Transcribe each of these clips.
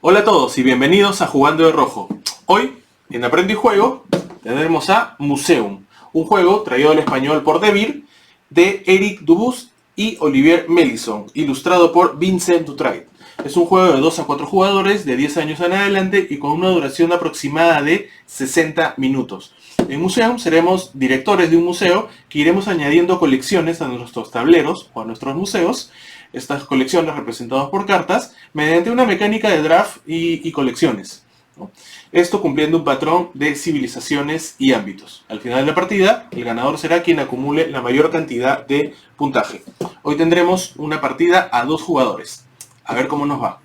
Hola a todos y bienvenidos a Jugando de Rojo. Hoy, en Aprendo y Juego, tendremos a Museum, un juego traído al español por Devir, de Eric Dubus y Olivier Melisson, ilustrado por Vincent Dutrait. Es un juego de 2 a 4 jugadores, de 10 años en adelante y con una duración aproximada de 60 minutos. En Museum seremos directores de un museo que iremos añadiendo colecciones a nuestros tableros o a nuestros museos. Estas colecciones representadas por cartas mediante una mecánica de draft y colecciones, ¿no? Esto cumpliendo un patrón de civilizaciones y ámbitos. Al final de la partida, el ganador será quien acumule la mayor cantidad de puntaje. Hoy tendremos una partida a 2 jugadores. A ver cómo nos va.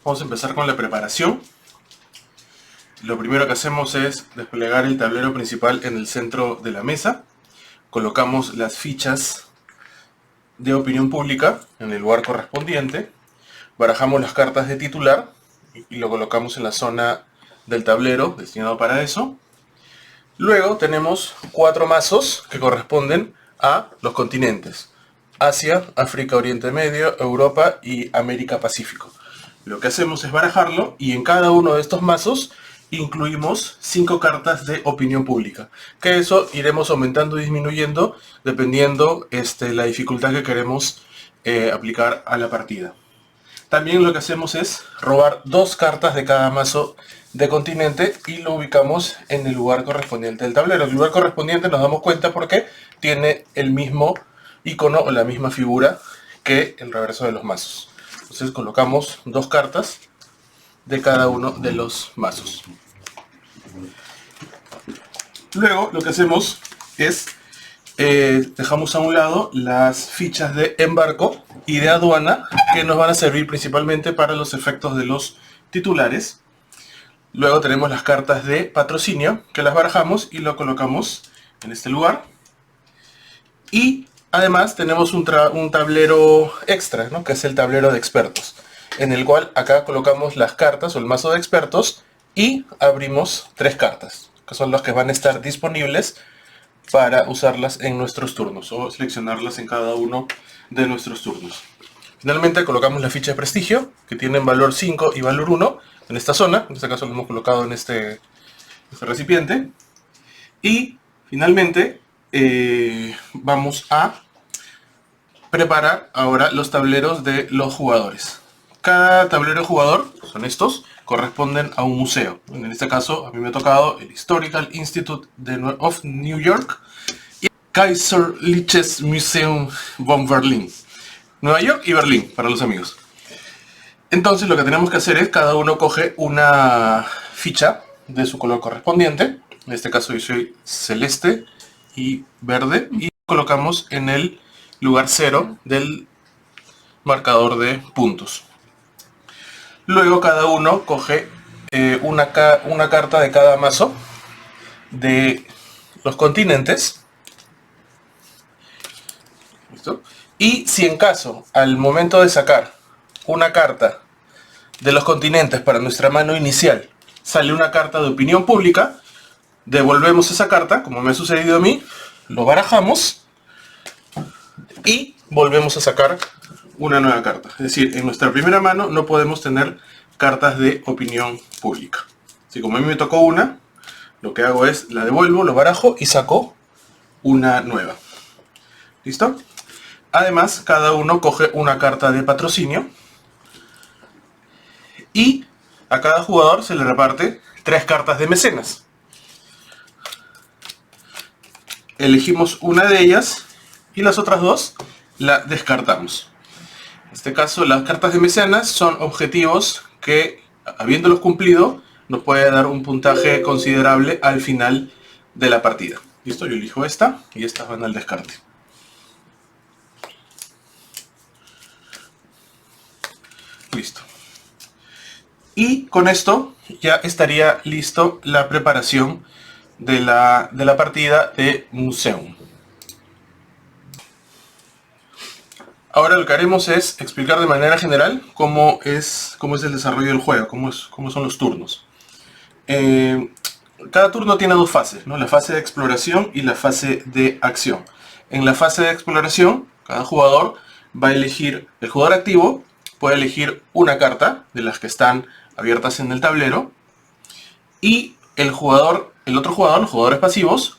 Vamos a empezar con la preparación. Lo primero que hacemos es desplegar el tablero principal en el centro de la mesa. Colocamos las fichas de opinión pública en el lugar correspondiente. Barajamos las cartas de titular y lo colocamos en la zona del tablero destinado para eso. Luego tenemos 4 mazos que corresponden a los continentes: Asia, África, Oriente Medio, Europa y América Pacífico. Lo que hacemos es barajarlo y en cada uno de estos mazos incluimos 5 cartas de opinión pública, que eso iremos aumentando y disminuyendo dependiendo la dificultad que queremos aplicar a la partida. También lo que hacemos es robar 2 cartas de cada mazo de continente y lo ubicamos en el lugar correspondiente del tablero. El lugar correspondiente nos damos cuenta porque tiene el mismo icono o la misma figura que el reverso de los mazos. Entonces colocamos 2 cartas de cada uno de los mazos. Luego lo que hacemos es dejamos a un lado las fichas de embarco y de aduana, que nos van a servir principalmente para los efectos de los titulares. Luego tenemos las cartas de patrocinio, que las barajamos y lo colocamos en este lugar. Y además tenemos un tablero extra, ¿no? Que es el tablero de expertos, en el cual acá colocamos las cartas o el mazo de expertos y abrimos 3 cartas, que son las que van a estar disponibles para usarlas en nuestros turnos o seleccionarlas en cada uno de nuestros turnos. Finalmente colocamos la ficha de prestigio, que tienen valor 5 y valor 1 en esta zona. En este caso lo hemos colocado en este recipiente. Y finalmente vamos a preparar ahora los tableros de los jugadores. Cada tablero de jugador, son estos, corresponden a un museo. En este caso a mí me ha tocado el Historical Institute of New York y Kaiserliches Museum von Berlin. Nueva York y Berlín, para los amigos. Entonces lo que tenemos que hacer es cada uno coge una ficha de su color correspondiente. En este caso yo soy celeste y verde, y colocamos en el lugar 0 del marcador de puntos. Luego cada uno coge una carta de cada mazo de los continentes. ¿Listo? Y si en caso, al momento de sacar una carta de los continentes para nuestra mano inicial, sale una carta de opinión pública, devolvemos esa carta, como me ha sucedido a mí, lo barajamos y volvemos a sacar una nueva carta. Es decir, en nuestra primera mano no podemos tener cartas de opinión pública. Así como a mí me tocó una, lo que hago es la devuelvo, lo barajo y saco una nueva. ¿Listo? Además, cada uno coge una carta de patrocinio y a cada jugador se le reparte 3 cartas de mecenas. Elegimos una de ellas y las otras 2 la descartamos. En este caso, las cartas de mecenas son objetivos que, habiéndolos cumplido, nos puede dar un puntaje considerable al final de la partida. ¿Listo? Yo elijo esta y estas van al descarte. Listo. Y con esto ya estaría listo la preparación de la partida de Museum. Ahora lo que haremos es explicar de manera general cómo es el desarrollo del juego, cómo son los turnos. Cada turno tiene 2 fases, ¿no? La fase de exploración y la fase de acción. En la fase de exploración, cada jugador va a elegir, el jugador activo puede elegir una carta de las que están abiertas en el tablero, y el otro jugador, los jugadores pasivos,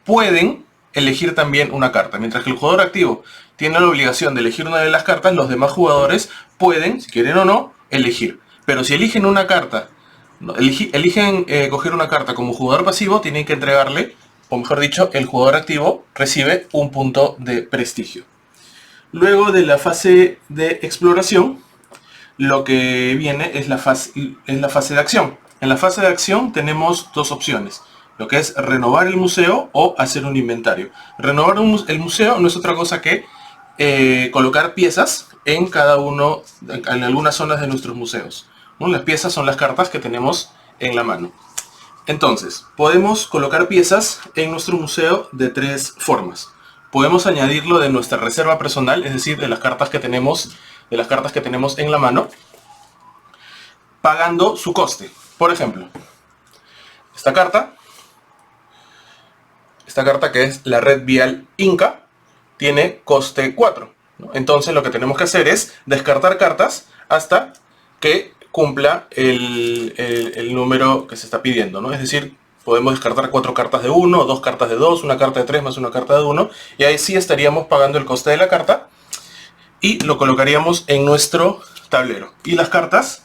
pueden elegir también una carta. Mientras que el jugador activo tiene la obligación de elegir una de las cartas, los demás jugadores pueden, si quieren o no, elegir. Pero si eligen una carta, eligen coger una carta como jugador pasivo, tienen que entregarle, o mejor dicho, el jugador activo recibe un punto de prestigio. Luego de la fase de exploración, lo que viene es la fase de acción. En la fase de acción tenemos dos opciones, lo que es renovar el museo o hacer un inventario. Renovar el museo no es otra cosa que colocar piezas en en algunas zonas de nuestros museos, ¿no? Las piezas son las cartas que tenemos en la mano. Entonces, podemos colocar piezas en nuestro museo de tres formas. Podemos añadirlo de nuestra reserva personal, es decir, de las cartas que tenemos en la mano, pagando su coste. Por ejemplo, esta carta que es la Red Vial Inca, tiene coste 4, ¿no? Entonces lo que tenemos que hacer es descartar cartas hasta que cumpla el número que se está pidiendo, ¿no? Es decir, podemos descartar 4 cartas de 1, 2 cartas de 2, una carta de 3 más una carta de 1, y ahí sí estaríamos pagando el coste de la carta y lo colocaríamos en nuestro tablero. Y las cartas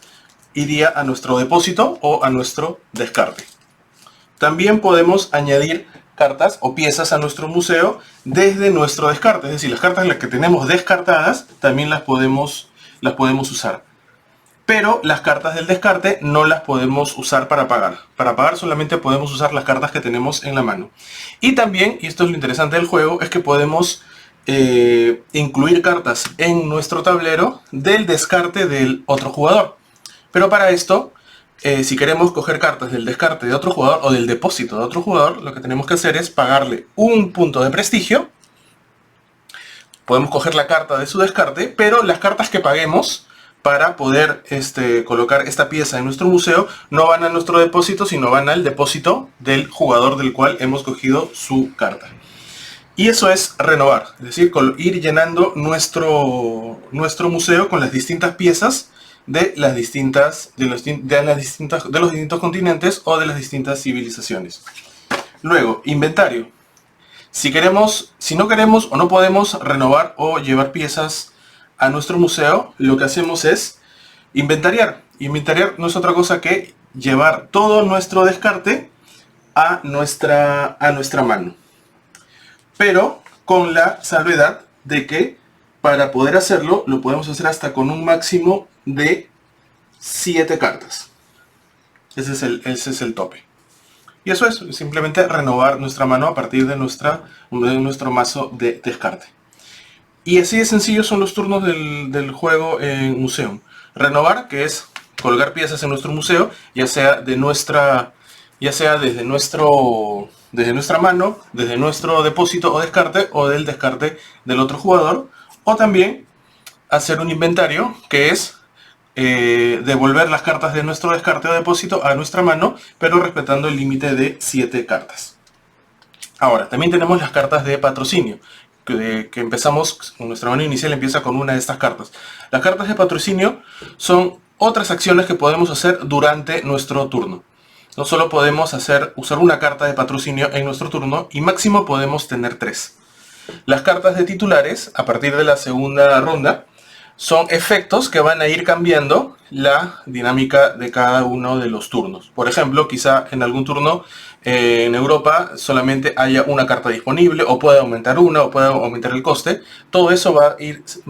iría a nuestro depósito o a nuestro descarte. También podemos añadir cartas o piezas a nuestro museo desde nuestro descarte, es decir, las cartas en las que tenemos descartadas también las podemos usar. Pero las cartas del descarte no las podemos usar para pagar. Para pagar solamente podemos usar las cartas que tenemos en la mano. Y también, y esto es lo interesante del juego, es que podemos incluir cartas en nuestro tablero del descarte del otro jugador. Pero para esto, si queremos coger cartas del descarte de otro jugador o del depósito de otro jugador, lo que tenemos que hacer es pagarle un punto de prestigio. Podemos coger la carta de su descarte, pero las cartas que paguemos para poder colocar esta pieza en nuestro museo no van a nuestro depósito, sino van al depósito del jugador del cual hemos cogido su carta. Y eso es renovar, es decir, ir llenando nuestro museo con las distintas piezas de los distintos continentes o de las distintas civilizaciones. Luego, inventario. Si no queremos o no podemos renovar o llevar piezas a nuestro museo, lo que hacemos es inventariar. Inventariar no es otra cosa que llevar todo nuestro descarte a nuestra mano. Pero con la salvedad de que para poder hacerlo, lo podemos hacer hasta con un máximo de 7 cartas. Ese es el tope. Y eso es simplemente renovar nuestra mano a partir de nuestro mazo de descarte. Y así de sencillo son los turnos del juego en Museum. Renovar, que es colgar piezas en nuestro museo, ya sea desde nuestra mano, desde nuestro depósito o descarte, o del descarte del otro jugador, o también hacer un inventario, que es devolver las cartas de nuestro descarte o depósito a nuestra mano, pero respetando el límite de 7 cartas. Ahora, también tenemos las cartas de patrocinio, que empezamos, nuestra mano inicial empieza con una de estas cartas. Las cartas de patrocinio son otras acciones que podemos hacer durante nuestro turno. No solo podemos usar una carta de patrocinio en nuestro turno, y máximo podemos tener 3. Las cartas de titulares, a partir de la segunda ronda, son efectos que van a ir cambiando la dinámica de cada uno de los turnos. Por ejemplo, quizá en algún turno en Europa solamente haya una carta disponible, o puede aumentar una, o puede aumentar el coste. Todo eso va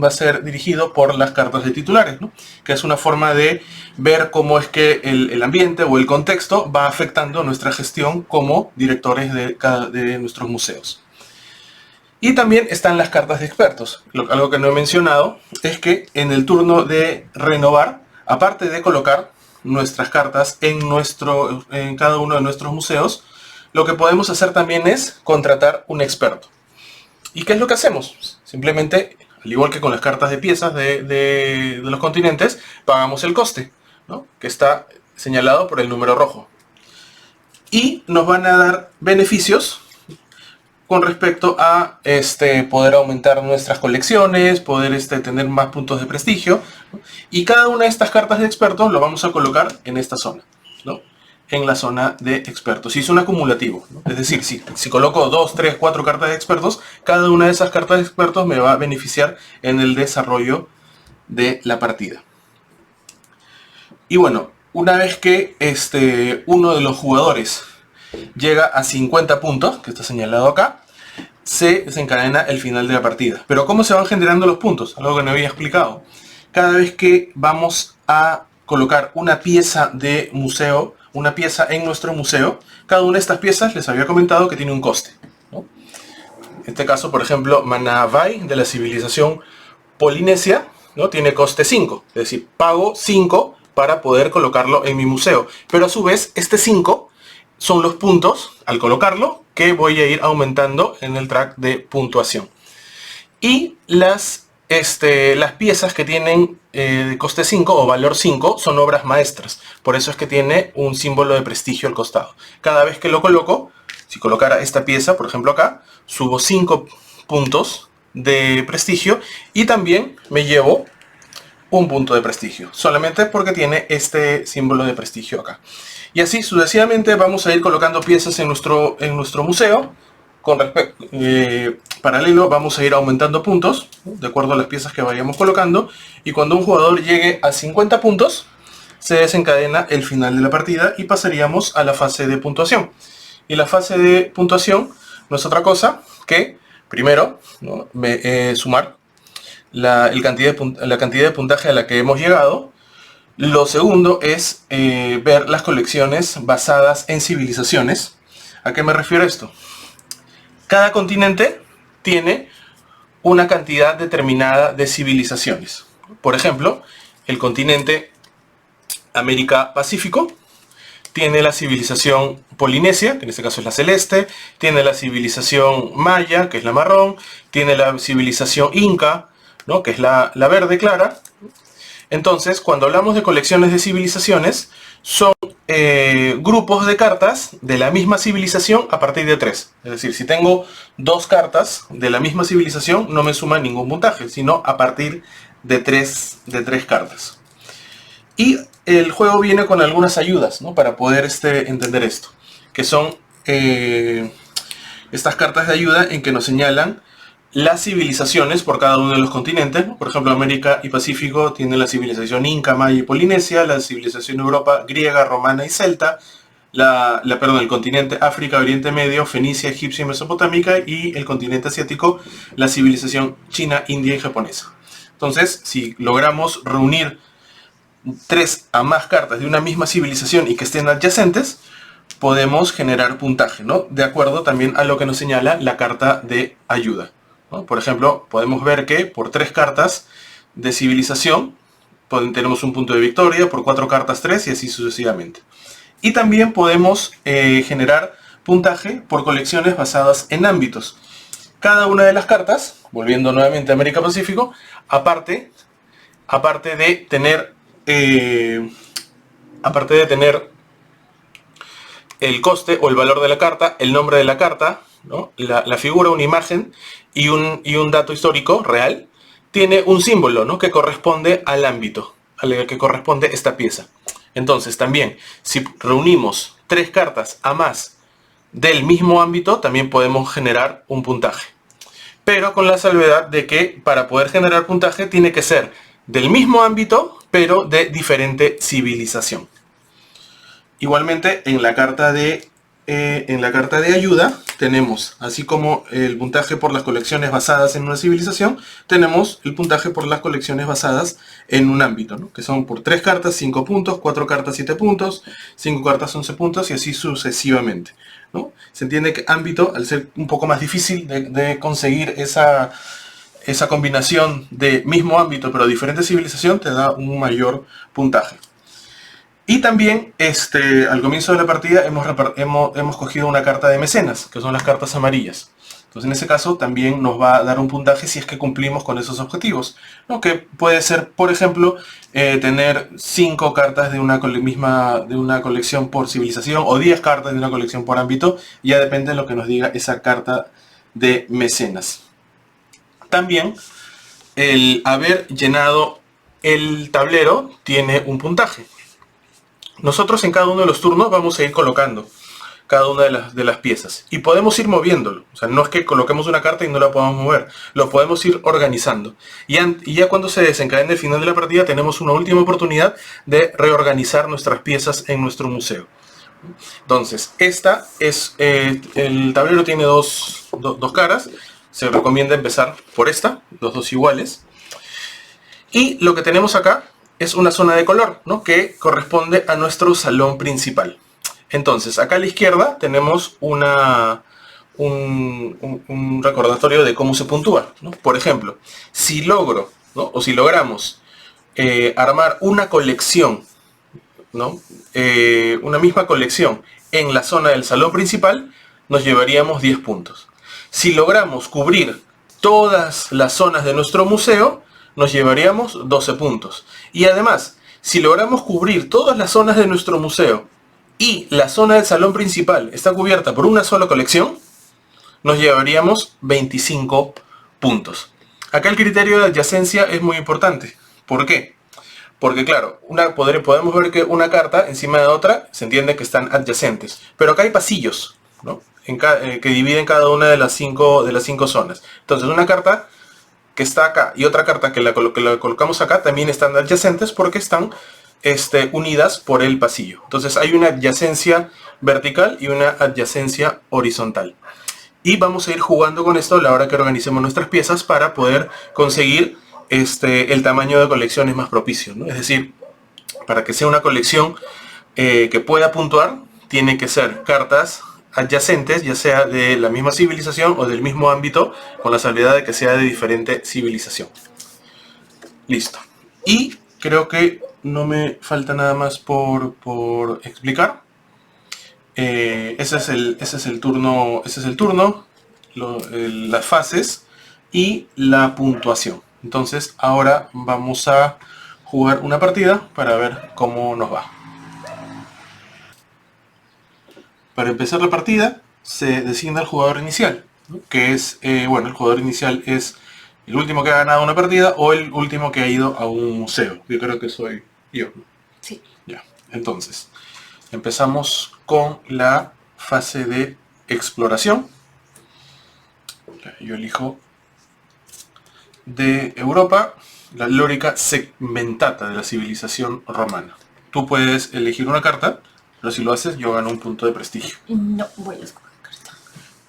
a ser dirigido por las cartas de titulares, ¿no? Que es una forma de ver cómo es que el ambiente o el contexto va afectando nuestra gestión como directores de nuestros museos. Y también están las cartas de expertos. Algo que no he mencionado es que en el turno de renovar, aparte de colocar nuestras cartas en cada uno de nuestros museos, lo que podemos hacer también es contratar un experto. ¿Y qué es lo que hacemos? Simplemente, al igual que con las cartas de piezas de los continentes, pagamos el coste, ¿no? Que está señalado por el número rojo. Y nos van a dar beneficios con respecto a poder aumentar nuestras colecciones, poder tener más puntos de prestigio, ¿no? Y cada una de estas cartas de expertos lo vamos a colocar en esta zona, ¿no? En la zona de expertos. Y es un acumulativo, ¿no? Es decir, si coloco 2, 3, 4 cartas de expertos, cada una de esas cartas de expertos me va a beneficiar en el desarrollo de la partida. Y bueno, una vez que uno de los jugadores llega a 50 puntos, que está señalado acá, se desencadena el final de la partida. Pero ¿cómo se van generando los puntos? Algo que no había explicado. Cada vez que vamos a colocar una pieza de museo, una pieza en nuestro museo, cada una de estas piezas les había comentado que tiene un coste, ¿no? En este caso, por ejemplo, Manavai de la civilización polinesia, ¿no? Tiene coste 5, es decir, pago 5 para poder colocarlo en mi museo. Pero a su vez, este 5 son los puntos, al colocarlo, que voy a ir aumentando en el track de puntuación. Y las piezas que tienen coste 5 o valor 5 son obras maestras. Por eso es que tiene un símbolo de prestigio al costado. Cada vez que lo coloco, si colocara esta pieza, por ejemplo acá, subo 5 puntos de prestigio y también me llevo un punto de prestigio, solamente porque tiene este símbolo de prestigio acá. Y así sucesivamente vamos a ir colocando piezas en nuestro museo. Con respecto, paralelo vamos a ir aumentando puntos, ¿no? De acuerdo a las piezas que vayamos colocando. Y cuando un jugador llegue a 50 puntos, se desencadena el final de la partida y pasaríamos a la fase de puntuación. Y la fase de puntuación no es otra cosa que, primero, ¿no? Sumar la cantidad de puntaje a la que hemos llegado. Lo segundo es ver las colecciones basadas en civilizaciones. ¿A qué me refiero esto? Cada continente tiene una cantidad determinada de civilizaciones. Por ejemplo, el continente América-Pacífico tiene la civilización polinesia, que en este caso es la celeste, tiene la civilización maya, que es la marrón, tiene la civilización inca, ¿no? Que es la verde clara. Entonces, cuando hablamos de colecciones de civilizaciones, son grupos de cartas de la misma civilización a partir de 3. Es decir, si tengo 2 cartas de la misma civilización, no me suma ningún puntaje, sino a partir de 3 cartas. Y el juego viene con algunas ayudas, ¿no? Para poder entender esto, que son estas cartas de ayuda en que nos señalan las civilizaciones por cada uno de los continentes, ¿no? Por ejemplo, América y Pacífico tienen la civilización inca, maya y polinesia, la civilización Europa griega, romana y celta, el continente África, Oriente Medio, fenicia, egipcia y mesopotámica, y el continente asiático, la civilización china, india y japonesa. Entonces, si logramos reunir 3 a más cartas de una misma civilización y que estén adyacentes, podemos generar puntaje, ¿no? De acuerdo también a lo que nos señala la carta de ayuda, ¿no? Por ejemplo, podemos ver que por 3 cartas de civilización tenemos un punto de victoria, por 4 cartas 3 y así sucesivamente. Y también podemos generar puntaje por colecciones basadas en ámbitos. Cada una de las cartas, volviendo nuevamente a América-Pacífico, aparte de tener el coste o el valor de la carta, el nombre de la carta, ¿no? La figura, una imagen y un dato histórico real, tiene un símbolo, ¿no? Que corresponde al ámbito al que corresponde esta pieza. Entonces también, si reunimos 3 cartas a más del mismo ámbito, también podemos generar un puntaje. Pero con la salvedad de que para poder generar puntaje tiene que ser del mismo ámbito, pero de diferente civilización. Igualmente, en la carta de ayuda tenemos, así como el puntaje por las colecciones basadas en una civilización, tenemos el puntaje por las colecciones basadas en un ámbito, ¿no? Que son por 3 cartas 5 puntos, 4 cartas 7 puntos, 5 cartas 11 puntos y así sucesivamente, ¿no? Se entiende que ámbito, al ser un poco más difícil de conseguir esa combinación de mismo ámbito pero diferente civilización, te da un mayor puntaje. Y también al comienzo de la partida hemos cogido una carta de mecenas, que son las cartas amarillas. Entonces en ese caso también nos va a dar un puntaje si es que cumplimos con esos objetivos, ¿no? Que puede ser, por ejemplo, tener 5 cartas de una colección por civilización o 10 cartas de una colección por ámbito. Ya depende de lo que nos diga esa carta de mecenas. También el haber llenado el tablero tiene un puntaje. Nosotros en cada uno de los turnos vamos a ir colocando cada una de las piezas y podemos ir moviéndolo. O sea, no es que coloquemos una carta y no la podamos mover, lo podemos ir organizando. Y ya cuando se desencadene el final de la partida tenemos una última oportunidad de reorganizar nuestras piezas en nuestro museo. Entonces, el tablero tiene dos caras. Se recomienda empezar por esta, los dos iguales. Y lo que tenemos acá es una zona de color, ¿no? Que corresponde a nuestro salón principal. Entonces, acá a la izquierda tenemos un recordatorio de cómo se puntúa, ¿no? Por ejemplo, si logro, ¿no? O si logramos armar una colección, ¿no? Una misma colección en la zona del salón principal, nos llevaríamos 10 puntos. Si logramos cubrir todas las zonas de nuestro museo, nos llevaríamos 12 puntos. Y además, si logramos cubrir todas las zonas de nuestro museo y la zona del salón principal está cubierta por una sola colección, nos llevaríamos 25 puntos. Acá el criterio de adyacencia es muy importante. ¿Por qué? Porque claro, podemos ver que una carta encima de otra se entiende que están adyacentes. Pero acá hay pasillos, ¿no? Que dividen cada una de las cinco zonas. Entonces una carta que está acá y otra carta que la colocamos acá también están adyacentes porque están unidas por el pasillo. Entonces hay una adyacencia vertical y una adyacencia horizontal. Y vamos a ir jugando con esto a la hora que organicemos nuestras piezas para poder conseguir el tamaño de colecciones más propicio, ¿no? Es decir, para que sea una colección que pueda puntuar, tiene que ser cartas adyacentes, ya sea de la misma civilización o del mismo ámbito, con la salvedad de que sea de diferente civilización. Listo. Y creo que no me falta nada más por explicar. Ese es el turno, las fases y la puntuación. Entonces ahora vamos a jugar una partida para ver cómo nos va. Para empezar la partida se designa el jugador inicial, ¿no? Que es, el jugador inicial es el último que ha ganado una partida o el último que ha ido a un museo. Yo creo que soy yo. Sí. Ya, entonces empezamos con la fase de exploración. Yo elijo de Europa, la lórica segmentata de la civilización romana. Tú puedes elegir una carta, pero si lo haces yo gano un punto de prestigio. No, voy a escoger carta.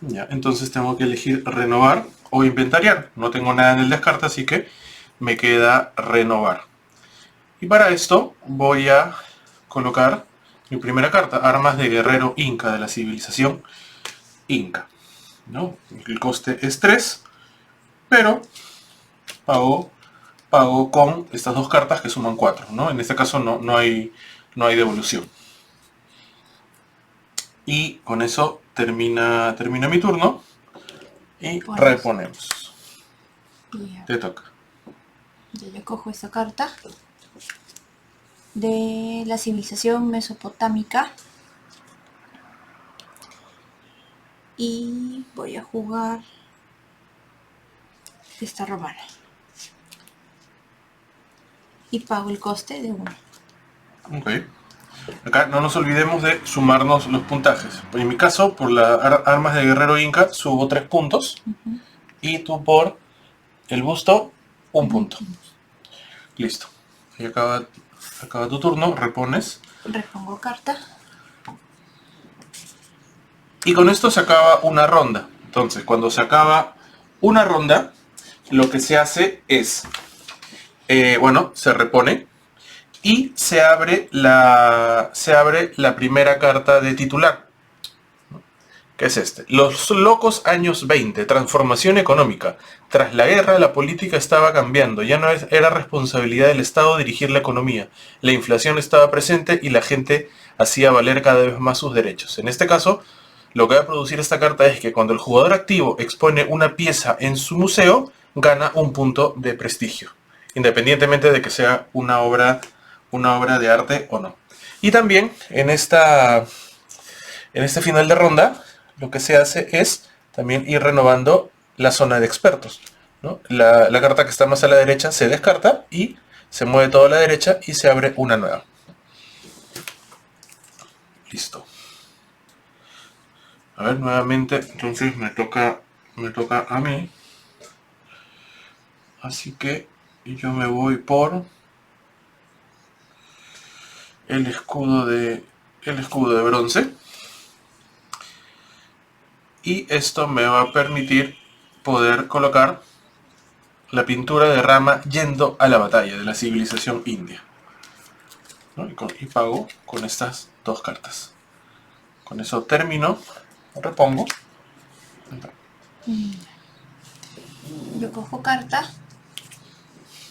Ya, entonces tengo que elegir renovar o inventariar. No tengo nada en el descarte, así que me queda renovar. Y para esto voy a colocar mi primera carta, armas de guerrero inca de la civilización inca, ¿no? El coste es 3, pero pago con estas dos cartas que suman 4, ¿no? En este caso no hay devolución. Y con eso termina mi turno y reponemos. Bien. Te toca. Yo cojo esta carta de la civilización mesopotámica y voy a jugar esta romana y pago el coste de 1. Ok. Acá no nos olvidemos de sumarnos los puntajes. En mi caso, por las armas de guerrero inca, subo 3 puntos. Y tú por el busto, 1 punto. Listo. Ahí acaba tu turno, repones. Repongo carta. Y con esto se acaba una ronda. Entonces, cuando se acaba una ronda, lo que se hace es, se repone y se abre la primera carta de titular, que es este. Los locos años 20, transformación económica. Tras la guerra, la política estaba cambiando. Ya no era responsabilidad del Estado dirigir la economía. La inflación estaba presente y la gente hacía valer cada vez más sus derechos. En este caso, lo que va a producir esta carta es que cuando el jugador activo expone una pieza en su museo, gana 1 punto de prestigio, independientemente de que sea una obra de arte o no. Y también en este final de ronda, lo que se hace es también ir renovando la zona de expertos, ¿no? La carta que está más a la derecha se descarta y se mueve toda a la derecha y se abre una nueva. Listo. A ver, nuevamente, entonces me toca a mí. Así que yo me voy por el escudo de bronce. Y esto me va a permitir poder colocar la pintura de Rama yendo a la batalla de la civilización india, ¿no? Y pago con estas dos cartas. Con eso termino, repongo. Yo cojo carta,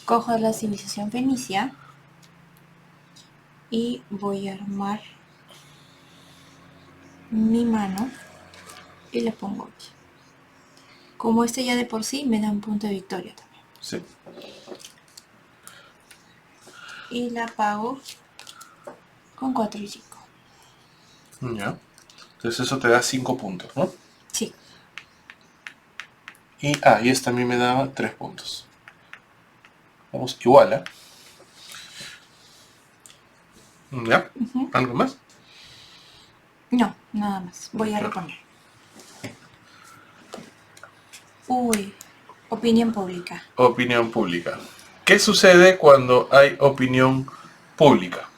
cojo la civilización fenicia y voy a armar mi mano y le pongo aquí. Como este ya de por sí me da un punto de victoria también. Sí. Y la pago con 4 y 5. Ya. Entonces eso te da 5 puntos, ¿no? Sí. Y esta a mí me daba 3 puntos. Vamos igual, ¿eh? ¿Ya? ¿Algo más? No, nada más. Voy a reponer. Uy, opinión pública. Opinión pública. ¿Qué sucede cuando hay opinión pública?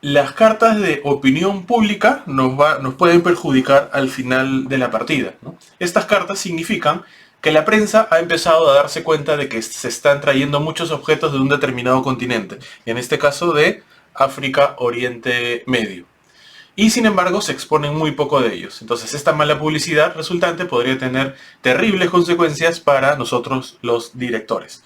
Las cartas de opinión pública nos pueden perjudicar al final de la partida, ¿no? Estas cartas significan que la prensa ha empezado a darse cuenta de que se están trayendo muchos objetos de un determinado continente, en este caso de África, Oriente Medio. Y sin embargo se exponen muy poco de ellos. Entonces esta mala publicidad resultante podría tener terribles consecuencias para nosotros los directores.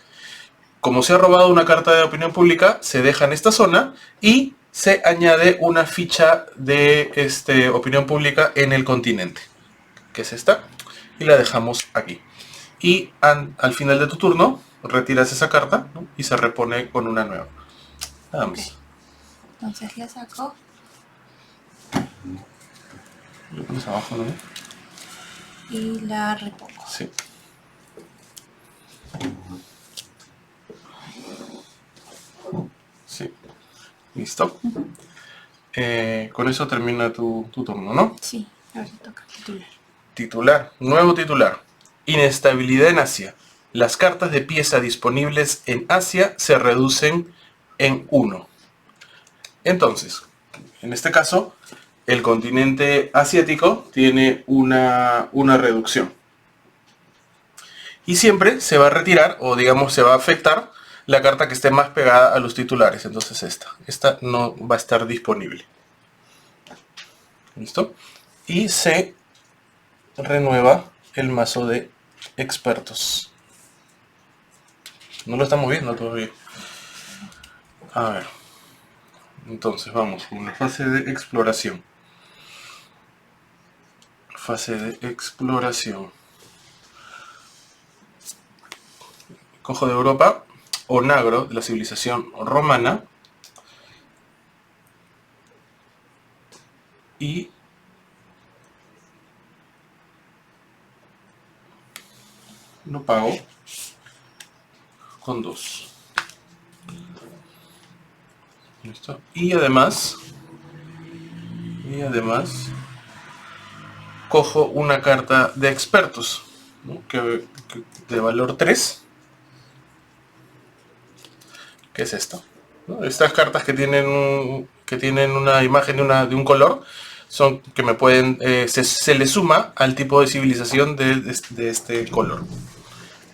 Como se ha robado una carta de opinión pública, se deja en esta zona y se añade una ficha de opinión pública en el continente, que es esta, y la dejamos aquí. Y al final de tu turno, retiras esa carta, ¿no? Y se repone con una nueva. Nada más. Okay. Entonces la saco. Lo pones abajo, ¿no? Y la repongo. Sí. Sí. ¿Listo? Con eso termina tu turno, ¿no? Sí, ahora se toca titular. Titular. Nuevo titular. Inestabilidad en Asia. Las cartas de pieza disponibles en Asia se reducen en 1. Entonces, en este caso, el continente asiático tiene una reducción. Y siempre se va a retirar, o digamos se va a afectar, la carta que esté más pegada a los titulares. Entonces esta no va a estar disponible. ¿Listo? Y se renueva el mazo de expertos. No lo estamos viendo todavía. A ver. Entonces vamos con la fase de exploración. Fase de exploración. Cojo de Europa Onagro, de la civilización romana. Y lo pago con 2. ¿Listo? Y además cojo una carta de expertos, ¿no? De valor 3, que es esto, ¿no? Estas cartas que tienen una imagen de un color son que me pueden se le suma al tipo de civilización de este color,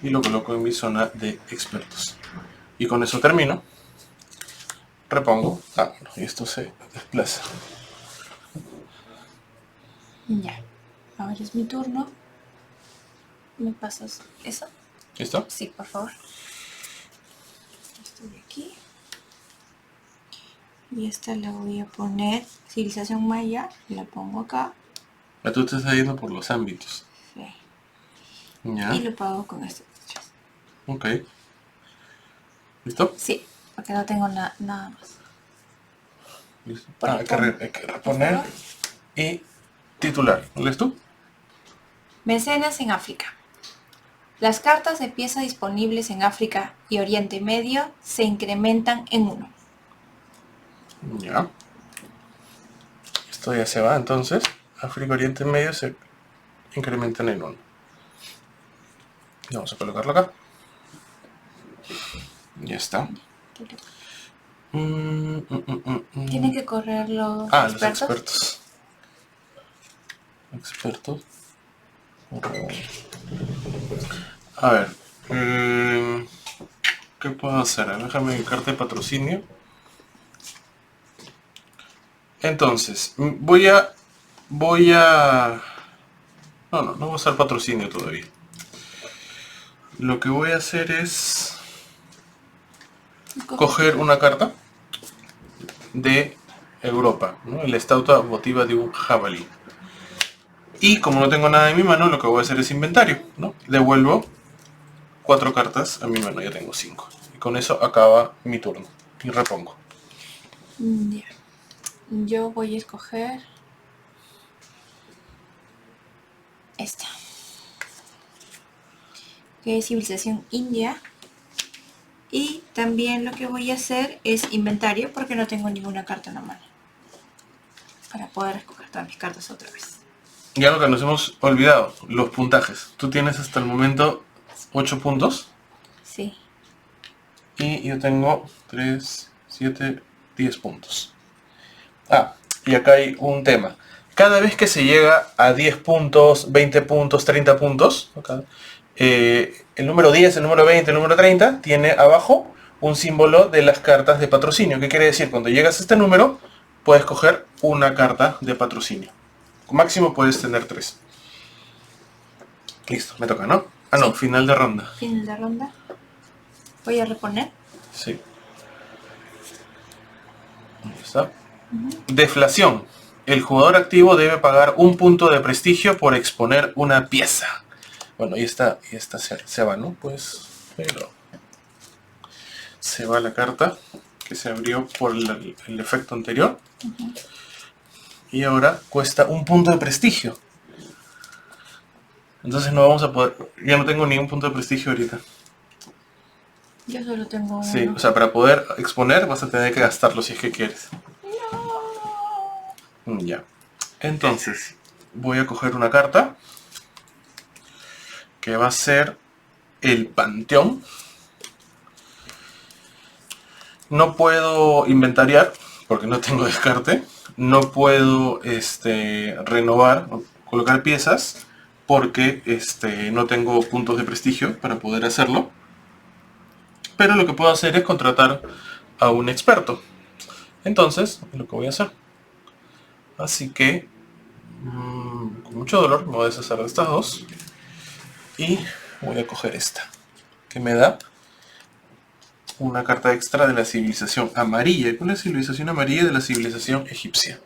y lo coloco en mi zona de expertos. Y con eso termino. Repongo. Y esto se desplaza. Ya. Ahora es mi turno. ¿Me pasas eso? ¿Listo? Sí, por favor. Estoy aquí. Y esta la voy a poner. Civilización maya. La pongo acá. Tú te estás yendo por los ámbitos. Sí. Ya. Y lo pago con este. Ok. ¿Listo? Sí, porque no tengo nada más. ¿Listo? Por Hay que reponer. Y titular. ¿Lees tú? Mecenas en África. Las cartas de pieza disponibles en África y Oriente Medio se incrementan en 1. Ya. Esto ya se va, entonces. África, Oriente Medio se incrementan en 1. Vamos a colocarlo acá. Ya está. Tienen que correr los Los expertos. Expertos. A ver. ¿Qué puedo hacer? Déjame mi carta de patrocinio. Entonces, voy a... No voy a usar patrocinio todavía. Lo que voy a hacer es coger una carta de Europa, ¿no? La estatua votiva de un jabalí. Y como no tengo nada en mi mano, lo que voy a hacer es inventario, ¿no? Devuelvo 4 cartas a mi mano, ya tengo 5. Y con eso acaba mi turno. Y repongo. Ya. Yo voy a escoger esta, que es civilización india. Y también lo que voy a hacer es inventario, porque no tengo ninguna carta en la mano, para poder escoger todas mis cartas otra vez. Y algo que nos hemos olvidado, los puntajes. Tú tienes hasta el momento 8 puntos. Sí. Y yo tengo 3, 7, 10 puntos. Y acá hay un tema. Cada vez que se llega a 10 puntos, 20 puntos, 30 puntos, el número 10, el número 20, el número 30 tiene abajo un símbolo de las cartas de patrocinio. ¿Qué quiere decir? Cuando llegas a este número, puedes coger una carta de patrocinio. Máximo puedes tener 3. Listo, me toca, ¿no? No, Sí. final de ronda. Final de ronda. Voy a reponer. Sí. Ahí está. Deflación. El jugador activo debe pagar un punto de prestigio por exponer una pieza. Bueno, y esta se va, ¿no? Pues, pero se va la carta que se abrió por el efecto anterior. Y ahora cuesta un punto de prestigio. Entonces no vamos a poder... Ya no tengo ningún punto de prestigio ahorita. Yo solo tengo uno. Sí, o sea, para poder exponer vas a tener que gastarlo si es que quieres. Ya. Entonces, voy a coger una carta que va a ser el Panteón. No puedo inventariar porque no tengo descarte. No puedo renovar, colocar piezas porque no tengo puntos de prestigio para poder hacerlo. Pero lo que puedo hacer es contratar a un experto. Entonces, es lo que voy a hacer. Así que, con mucho dolor, me voy a deshacer de estas dos. Y voy a coger esta, que me da una carta extra de la civilización amarilla. ¿Cuál es la civilización amarilla? De la civilización egipcia.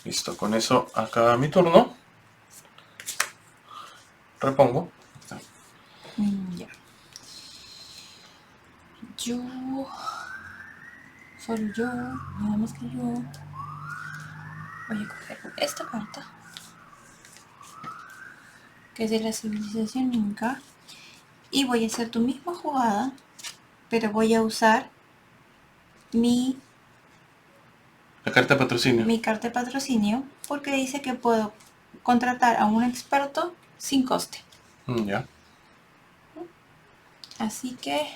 Listo, con eso acaba mi turno. Repongo. Ya. Yo... Solo yo, nada más que yo. Voy a coger esta carta, que es de la civilización inca. Y voy a hacer tu misma jugada, pero voy a usar La carta de patrocinio. mi carta de patrocinio, porque dice que puedo contratar a un experto sin coste. Ya. Así que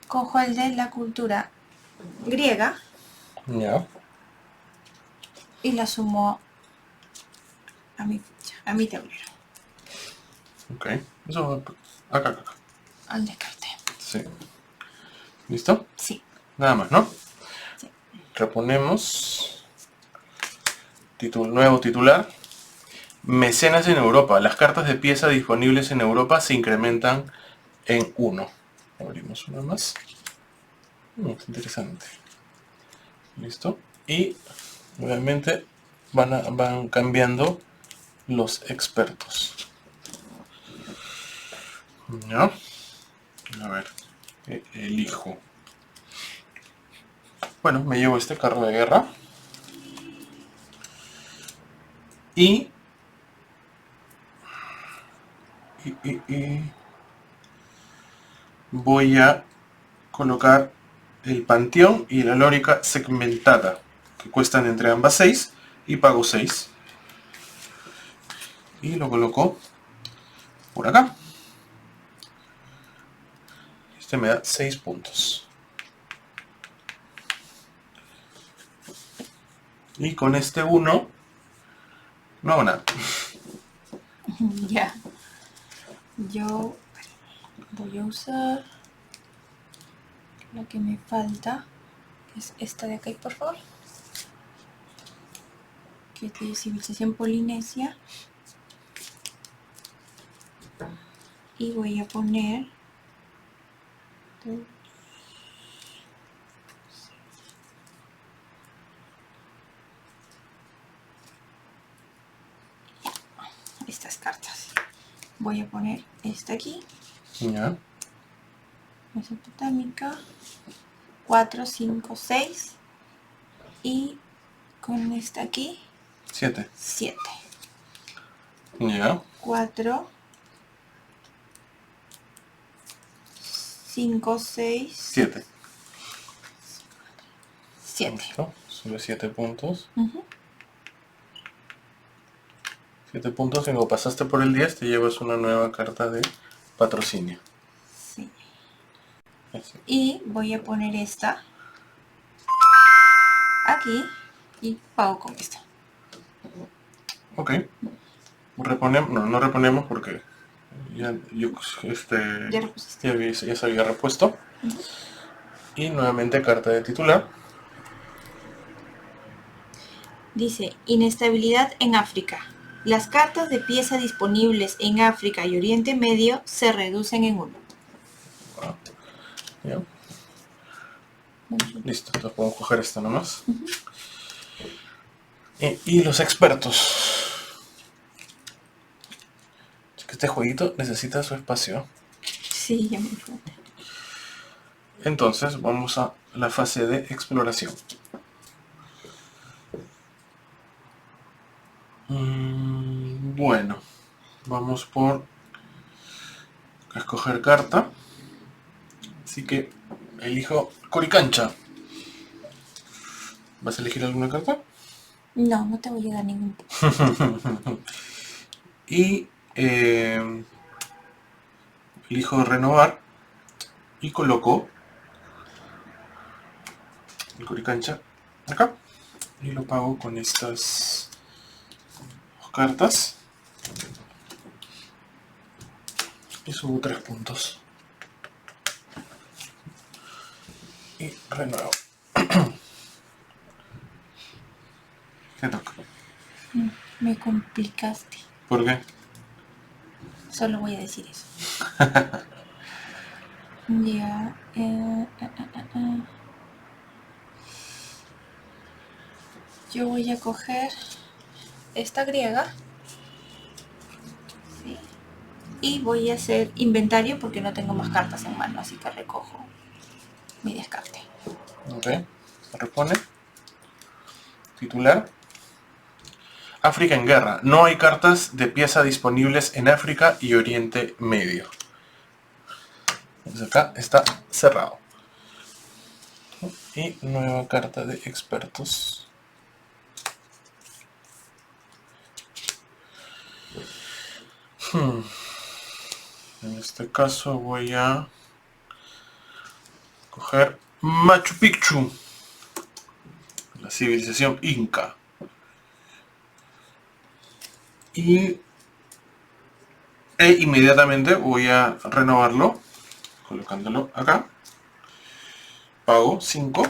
cojo el de la cultura griega Ya. y la sumo a mi ficha, a mi tablero, Ok. Eso acá. al descarte. Sí. ¿Listo? Sí. Nada más, ¿no? Sí. Reponemos. Nuevo titular. Mecenas en Europa. Las cartas de pieza disponibles en Europa se incrementan en 1. Abrimos una más. Es interesante. Listo. Y obviamente van cambiando los expertos. ¿Ya? A ver. Elijo. Bueno, me llevo este carro de guerra. Y voy a colocar el Panteón y la Lórica segmentada, que cuestan entre ambas 6 y pago 6. Y lo coloco por acá. Este me da 6 puntos. Y con este 1 no hago nada. Ya. Yo voy a usar lo que me falta, que es esta de acá, por favor. Que es de civilización polinesia. Y voy a poner estas cartas. Voy a poner esta aquí. Ya. Mesopotámica. 4, 5, 6. Y con esta aquí 7. 7. Ya. 4, 5, 6, 7. 7. Listo. Sube 7 puntos. Ujú. 7 puntos. Y cuando pasaste por el 10 te llevas una nueva carta de patrocinio. Sí. Así. Y voy a poner esta aquí y pago con esta. Ok. Reponemos. No, no reponemos porque ya, Ya lo pusiste. ya se había repuesto. Y nuevamente carta de titular. Dice, inestabilidad en África. Las cartas de pieza disponibles en África y Oriente Medio se reducen en 1. Ya. Listo, entonces podemos coger esto nomás. Y los expertos. Es que este jueguito necesita su espacio. Sí, ya me fue. Entonces vamos a la fase de exploración. Bueno, vamos por escoger carta. Así que elijo Coricancha. ¿Vas a elegir alguna carta? No, no te voy a dar ningún punto. Y elijo renovar y coloco el Coricancha acá y lo pago con estas dos cartas y subo 3 puntos y renuevo. ¿Qué toca? Me complicaste. ¿Por qué? Solo voy a decir eso. Ya. Yo voy a coger esta griega. Sí. Y voy a hacer inventario porque no tengo más cartas en mano, así que recojo mi descarte. Ok, se repone. Titular. África en guerra. No hay cartas de pieza disponibles en África y Oriente Medio. Entonces acá está cerrado. Y nueva carta de expertos. En este caso voy a coger Machu Picchu, la civilización inca. Y inmediatamente voy a renovarlo colocándolo acá. Pago 5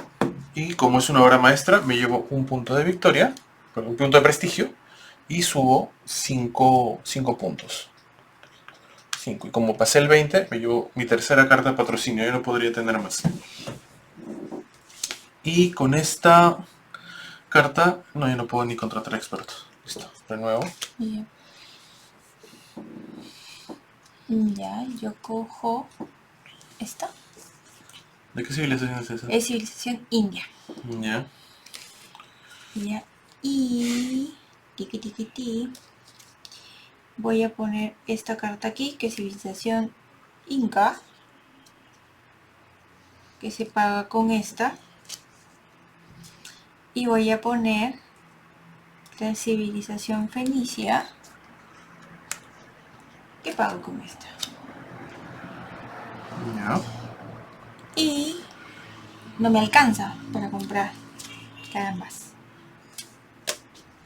y como es una obra maestra me llevo un punto de victoria, un punto de prestigio y subo 5 puntos. 5. Y como pasé el 20 me llevo mi tercera carta de patrocinio, yo no podría tener más. Y con esta carta, no, yo no puedo ni contratar expertos. Listo, renuevo. Ya, yo cojo esta. ¿De qué civilización es esa? Es civilización india. Ya. Ya. Y Tiki tiki ti. Voy a poner esta carta aquí, que es civilización inca, que se paga con esta. Y voy a poner la civilización fenicia, que pago con esta. Ya. Y no me alcanza para comprar ambas.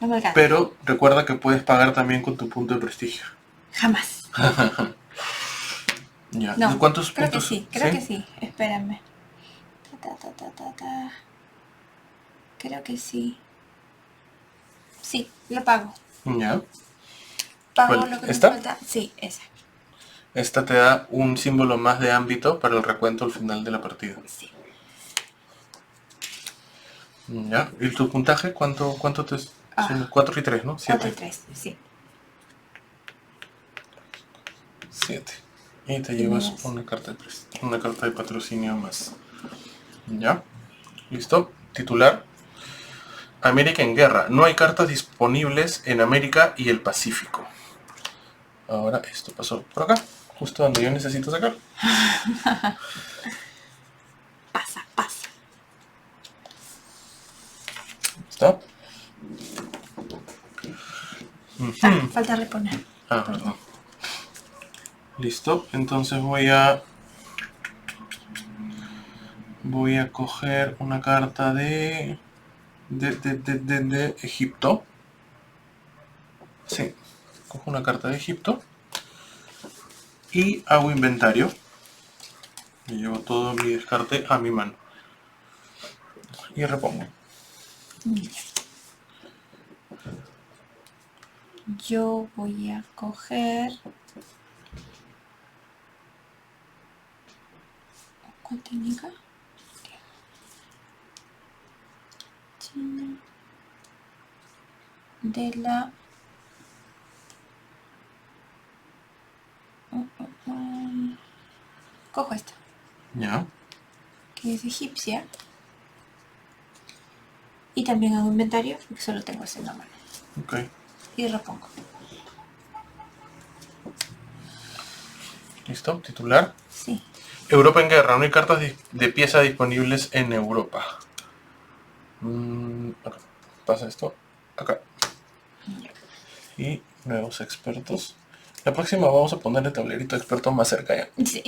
No me alcanza. Pero recuerda que puedes pagar también con tu punto de prestigio. Jamás. Ya. No, ¿De cuántos creo puntos? que sí, creo que sí. Espérame. Creo que sí. Sí, lo pago. Ya. Pago ¿Cuál? lo que me ¿Esta? falta. Sí, esa. Esta te da un símbolo más de ámbito para el recuento al final de la partida. Sí. Ya. ¿Y tu puntaje? ¿Cuánto te... Son 4 y 3, ¿no? 4 y 7. 3, sí. 7. Y te Y llevas me una carta de patrocinio más. ¿Ya? ¿Listo? Titular. América en guerra. No hay cartas disponibles en América y el Pacífico. Ahora esto pasó por acá, justo donde yo necesito sacar. pasa, pasa. ¿Está? Falta reponer. Perdón. Listo, entonces voy a coger una carta de Egipto. Sí, cojo una carta de Egipto y hago inventario. Me llevo todo mi descarte a mi mano y repongo. Yo voy a coger... ¿Cuál técnica? China. De la... Cojo esta, Ya, que es egipcia. Y también hago inventario, porque solo tengo ese en la mano. ok. Y repongo. Listo, titular. Sí. Europa en guerra, no hay cartas de pieza disponibles en Europa. Acá. Pasa esto acá. Y nuevos expertos. La próxima vamos a poner el tablerito de expertos más cerca ya. Sí.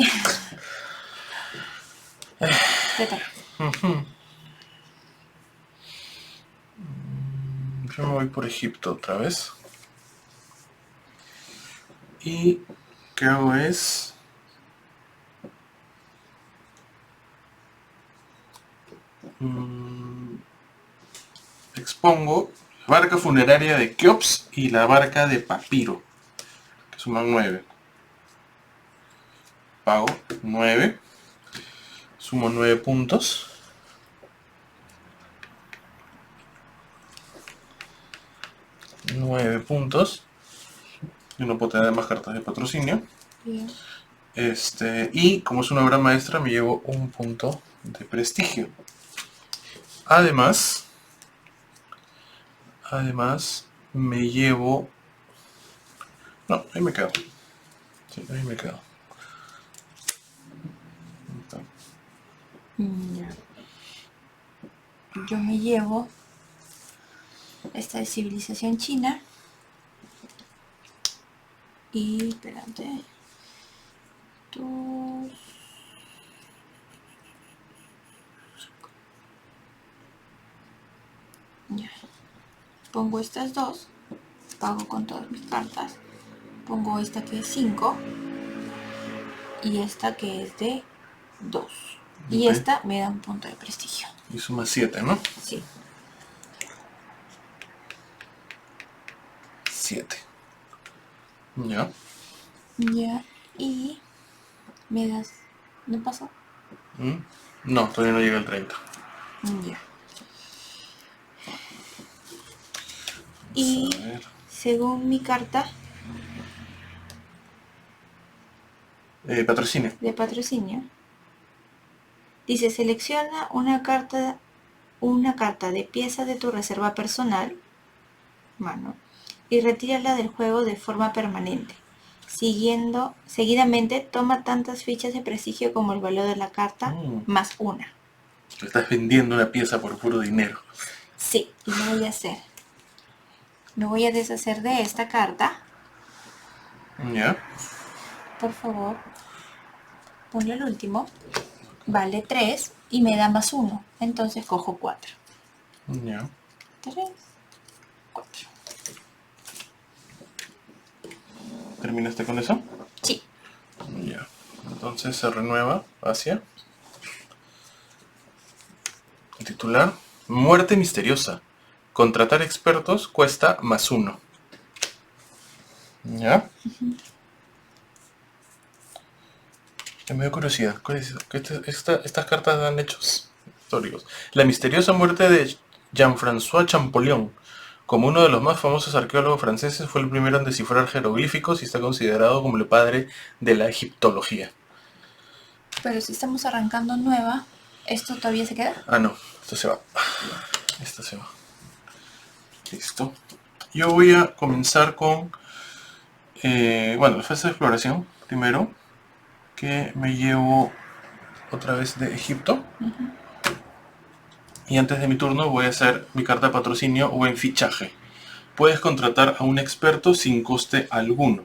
Te toca. Yo me voy por Egipto otra vez. Y ¿qué hago es? Expongo la barca funeraria de Keops y la barca de Papiro, que suman 9. Pago 9. Sumo 9 puntos. 9 puntos. Yo no puedo tener más cartas de patrocinio. Bien. Y como es una obra maestra, me llevo un punto de prestigio. Además, me llevo... No, ahí me quedo. Sí, ahí me quedo. Ya. Yo me llevo esta de civilización china. Y espérate. Dos. Ya. Pongo estas dos. Pago con todas mis cartas. Pongo esta que es 5. Y esta que es de 2. Y Ok. esta me da un punto de prestigio. Y suma 7, ¿no? Sí. 7. Ya. Ya. Y me das... ¿No pasó? No, todavía no llega el 30. Ya. Y A ver. según mi carta Patrocinio. de patrocinio, dice selecciona una carta de pieza de tu reserva personal, mano, y retírala del juego de forma permanente. Seguidamente, toma tantas fichas de prestigio como el valor de la carta, más una. Te estás vendiendo una pieza por puro dinero. Sí, y lo voy a hacer. Me voy a deshacer de esta carta. Ya. Por favor, ponle el último. Vale 3 y me da más 1. Entonces cojo 4. Ya. 3, 4. ¿Terminaste con eso? Sí. Ya. Entonces se renueva hacia el titular. Muerte misteriosa. Contratar expertos cuesta más 1. ¿Ya? Me dio curiosidad. Estas cartas dan hechos históricos. La misteriosa muerte de Jean-François Champollion. Como uno de los más famosos arqueólogos franceses, fue el primero en descifrar jeroglíficos y está considerado como el padre de la egiptología. Pero si estamos arrancando nueva, ¿esto todavía se queda? Ah, no. Esto se va. Esto se va. Listo. Yo voy a comenzar con... la fase de exploración, primero. Que me llevo otra vez de Egipto. Y antes de mi turno voy a hacer mi carta de patrocinio o en fichaje. Puedes contratar a un experto sin coste alguno.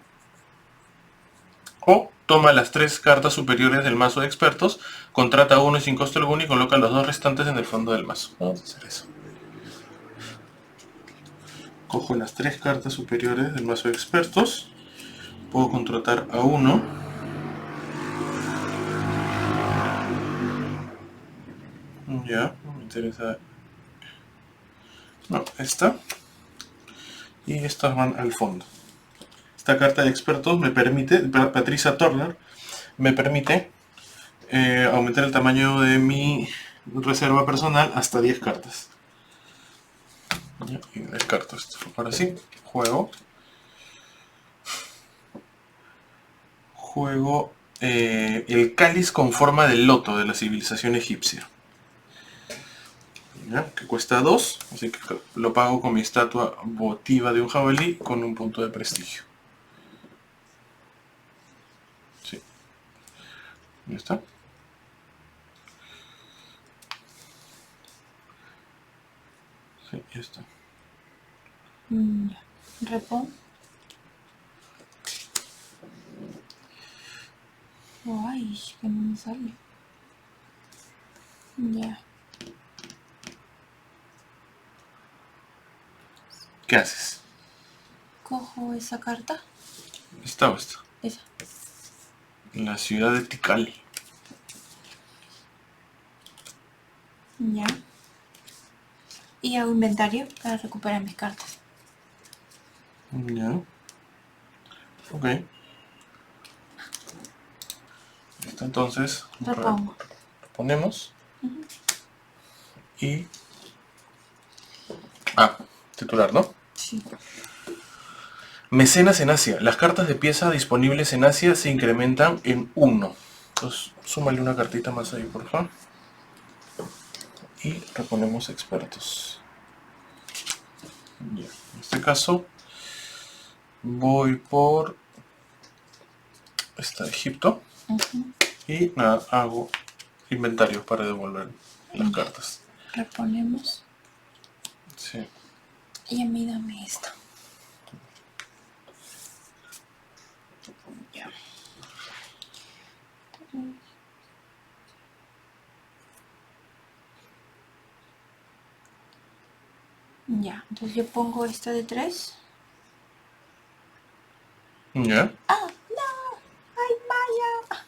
O toma las 3 cartas superiores del mazo de expertos, contrata a uno sin coste alguno y coloca los 2 restantes en el fondo del mazo. Vamos a hacer eso. Cojo las 3 cartas superiores del mazo de expertos. Puedo contratar a uno. Ya, no me interesa. No, esta. Y estas van al fondo. Esta carta de expertos me permite, Patricia Turner, me permite aumentar el tamaño de mi reserva personal hasta 10 cartas. Y descarto esto. Ahora sí, juego el cáliz con forma de loto de la civilización egipcia. ¿Ya? Que cuesta 2, así que lo pago con mi estatua votiva de un jabalí con un punto de prestigio. Sí. ¿Ya está? Sí, ya está. Repon. Ay, que no me sale. Ya. ¿Qué haces? Cojo esa carta. ¿Esta o esta? Esa. La ciudad de Tikal. Ya. Y hago inventario para recuperar mis cartas. Ya. Ok. Listo, entonces Repongo. ponemos. Y... titular, ¿no? Sí. Mecenas en Asia. Las cartas de pieza disponibles en Asia se incrementan en 1. Entonces, súmale una cartita más ahí, por favor. Y reponemos expertos. Ya. En este caso, voy por esta de Egipto. Y nada, hago inventario para devolver las cartas. Reponemos. Sí. Y a mí dame esta. Ya. Ya, entonces yo pongo esta de 3. ¿Ya? ¡Ah, no! ¡Ay, Maya!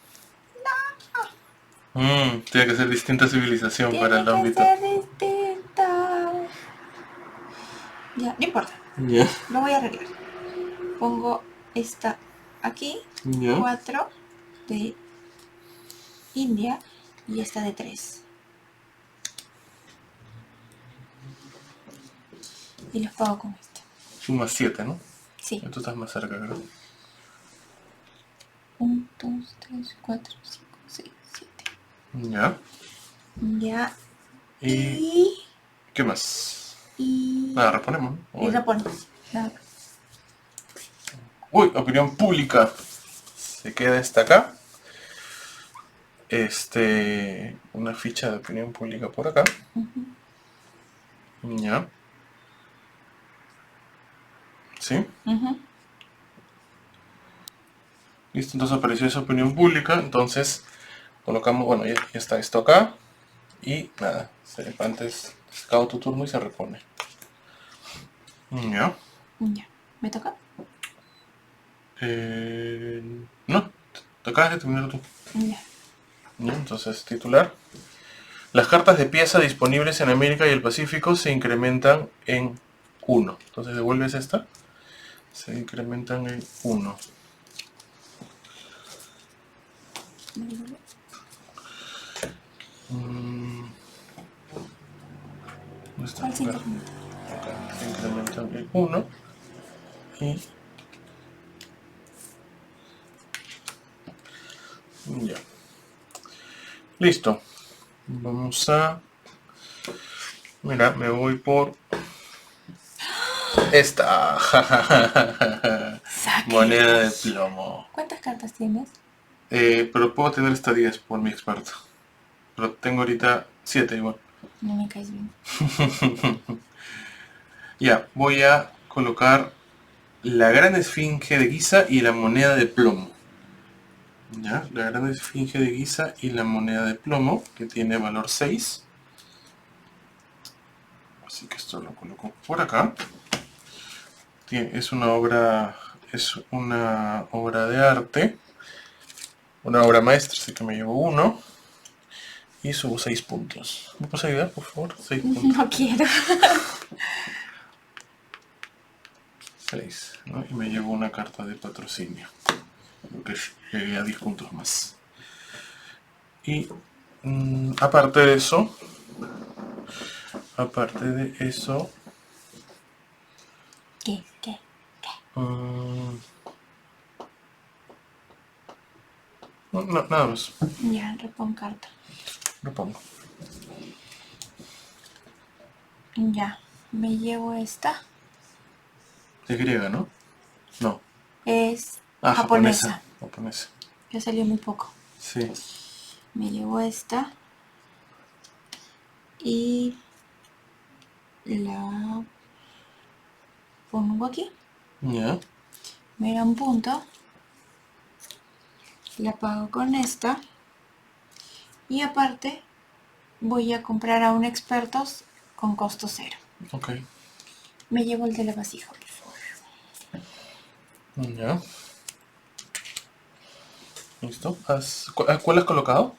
Tiene que ser distinta civilización para el ámbito. Tiene que ser distinta. Ya, no importa. Ya. Lo voy a arreglar. Pongo esta aquí. Ya. 4 de India y esta de 3. Y los pago con esta. Suma 7, ¿no? Sí. Tú estás más cerca, creo. 1, 2, 3, 4, 5, 6, 7. Ya. Ya. ¿Y qué más? Y Nada, reponemos, ¿no? y reponemos. Nada más. Uy, opinión pública. Se queda esta acá. Una ficha de opinión pública por acá. Ya. ¿Sí? Listo, entonces apareció esa opinión pública. Entonces colocamos, bueno, ya está esto acá. Y nada, antes se acaba tu turno y se repone. Ya. Ya. ¿Me toca? No, te acabas de terminar tú. Ya. Ya, entonces, titular. Las cartas de pieza disponibles en América y el Pacífico se incrementan en 1. Entonces devuelves esta. Se incrementan en 1. ¿Dónde está? ¿Cuál se Acá. incrementa? Acá se incrementan en 1. Y ya. Listo. Vamos a... Mira, me voy por... esta. Saque. Moneda de plomo. ¿Cuántas cartas tienes? Pero puedo tener hasta 10 por mi experto. Pero tengo ahorita 7 igual. No me caes bien. Ya, voy a colocar la gran esfinge de Giza y la moneda de plomo. Ya, la gran esfinge de Giza y la moneda de plomo, que tiene valor 6. Así que esto lo coloco por acá. Es una obra de arte, una obra maestra, así que me llevo 1 y subo 6 puntos. ¿Me puedes ayudar, por favor? 6 puntos. No quiero. 6, ¿no? Y me llevo una carta de patrocinio, lo que llegué a 10 puntos más. Y aparte de eso, ¿Qué? no, nada más, Ya, repon carta. lo pongo. Ya, me llevo esta. Es griega, ¿no? No. Es Japonesa. Ya salió muy poco. Sí. Me llevo esta. Y la pongo aquí. Ya. Me da un punto. La pago con esta. Y aparte voy a comprar a un expertos con costo 0. Ok. Me llevo el de la vasija, por favor. Ya. Listo. ¿Cuál has colocado?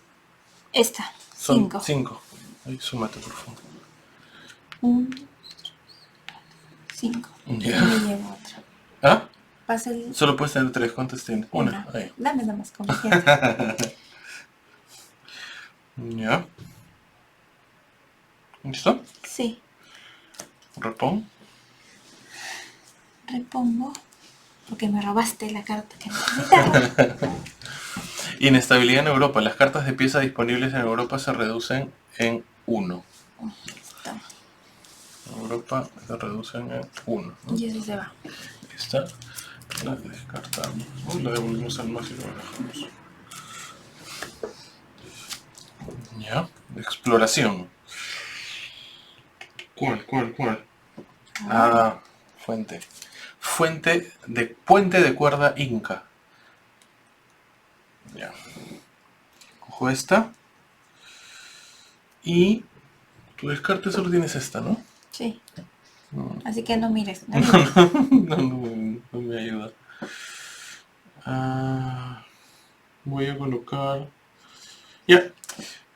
Esta, Son 5. 5. Ahí, súmate, por favor. 1, 5. Ya. Y me llevo otra. ¿Ah? Pasa el... Solo puedes tener 3. ¿Cuántas tienes? Una. Ahí. Dame nada más confianza. Ya. ¿Listo? Sí. Repón. Repongo. Porque me robaste la carta que necesitaba. Inestabilidad en Europa. Las cartas de pieza disponibles en Europa se reducen en 1. Toma. En Europa se reducen en 1, ¿no? Y eso se va. Esta la descartamos. O la devolvemos al más y lo dejamos. Ya. Exploración. ¿Cuál? Fuente. Puente de cuerda inca. Ya. Cojo esta. Y tu descarte solo tienes esta, ¿no? Sí. No, Así que no mires. No no me ayuda. Voy a colocar... Ya.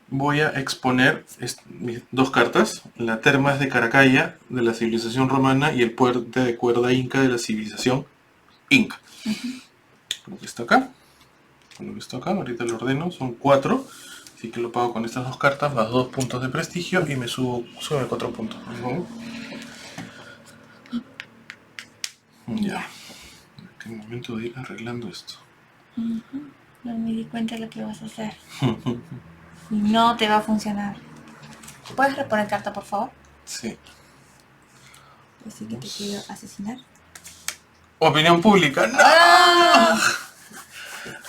Voy a exponer mis 2 cartas. La Termas de Caracalla de la civilización romana y el puente de cuerda inca de la civilización inca. Coloco esto acá. Ahorita lo ordeno. Son 4. Así que lo pago con estas 2 cartas más 2 puntos de prestigio y me sube 4 puntos. Ya. Es el momento de ir arreglando esto. No me di cuenta de lo que vas a hacer. Y no te va a funcionar. ¿Puedes reponer carta, por favor? Sí. Así que te quiero asesinar. Opinión pública. ¡No! ¡Ah!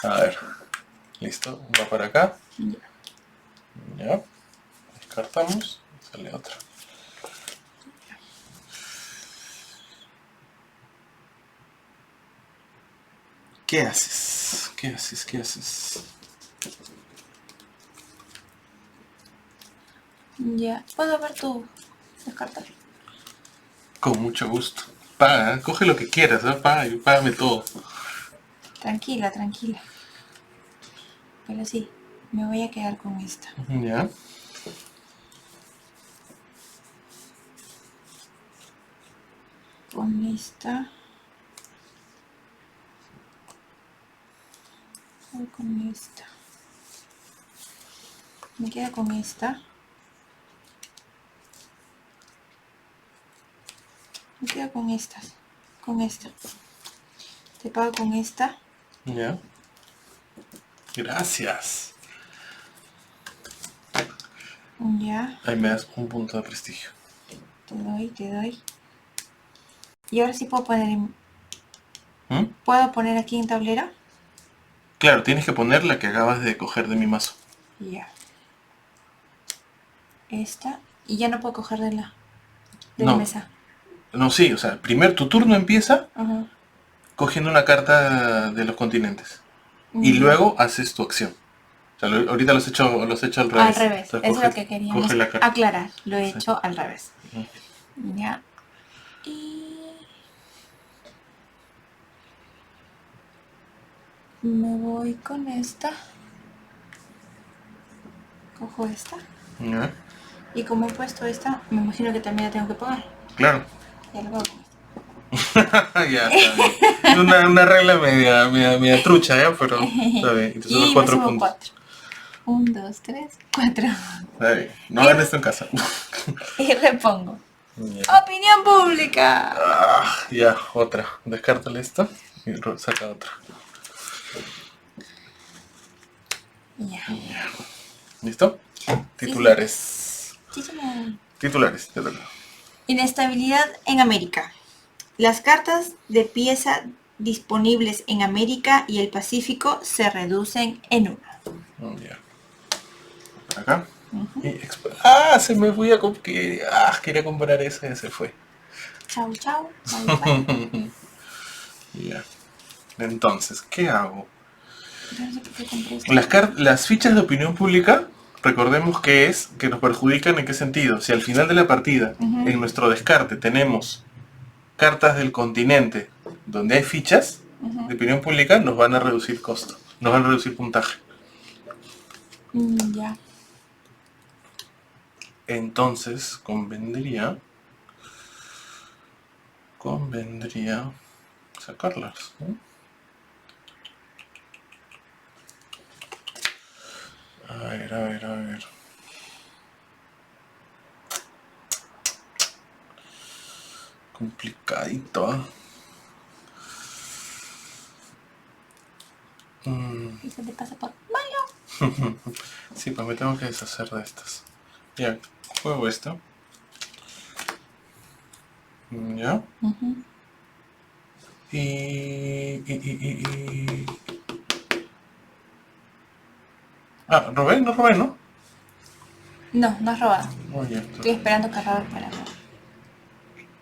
A ver. Listo. Va para acá. Ya. Descartamos. Sale otra. ¿Qué haces? ¿Qué haces? ¿Qué haces? Ya. ¿Puedo ver tu descartar? Con mucho gusto. Paga, coge lo que quieras, ¿eh? Págame todo. Tranquila, tranquila. Pero sí, me voy a quedar con esta. Ya. Con esta. Voy con esta. Me quedo con esta. Me quedo con estas. Con esta. Te pago con esta. Ya. Gracias. Ya. Ahí me das un punto de prestigio. Te doy, te doy. Y ahora sí puedo poner en... ¿Mm? ¿Puedo poner aquí en tablero? Claro, tienes que poner la que acabas de coger de mi mazo. Ya. Esta. Y ya no puedo coger de la No. mesa. No, sí, o sea, primero tu turno empieza Ajá. cogiendo una carta de los continentes. Y luego haces tu acción. O sea, ahorita los he hecho al revés. Al revés. Entonces, Eso es lo que queríamos coge la carta. aclarar. Lo he Sí. hecho al revés. Ya. Y... me voy con esta. Cojo esta. Ya. Y como he puesto esta, me imagino que también la tengo que pagar. Claro. Ya lo pago. Ya, está bien. Es una regla media trucha, ¿ya? Pero está bien. Entonces son los Y me 4 sumo puntos. 4. 1, 2, 3, 4. Está bien. No hagan esto en casa. Y repongo. Ya. Opinión pública. Ya, otra. Descártale esta y saca otra. Ya. ¿Listo? Titulares. Sí, señor. Titulares, te toca. Inestabilidad en América. Las cartas de pieza disponibles en América y el Pacífico se reducen en uno. Ya. Por acá. Ujú. Y se me fui a quería comprar esa y se fue. Chau, chau. Bye, bye. Ya. Entonces, ¿qué hago? Yo no sé por qué compré esto. Las fichas de opinión pública, recordemos que nos perjudican en qué sentido. Si al final de la partida, Ujú. en nuestro descarte, tenemos cartas del continente donde hay fichas Ujú. de opinión pública, nos van a reducir costo, nos van a reducir puntaje. Ya. Entonces, convendría sacarlas, ¿no? A ver. Complicadito, ¿eh? Y se te pasa por malo. Sí, pues me tengo que deshacer de estas. Ya, juego esto. Ya. Ujú. Y... robé, no robé, ¿no? No, no has robado. Oye, Estoy esperando que robes para robar.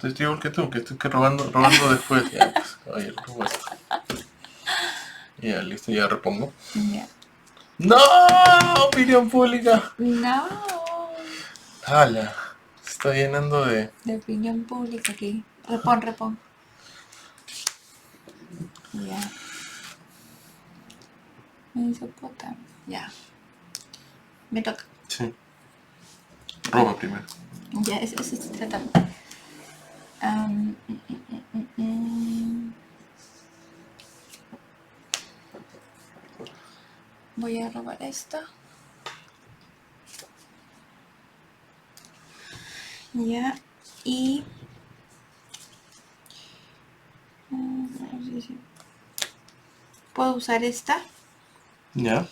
estoy igual que tú, que estoy robando después. Ya, pues, oye, robo esto. Ya, listo, ya repongo. Ya. ¡No! ¡Opinión pública! No. ¡Hala! Se está llenando de... De opinión pública aquí. Repon. Ya. Me hizo puta. Ya. Me toca. Sí. Roba primero. Ya, eso se trata. Voy a robar esta. Ya. Y... ¿puedo usar esta? Ya.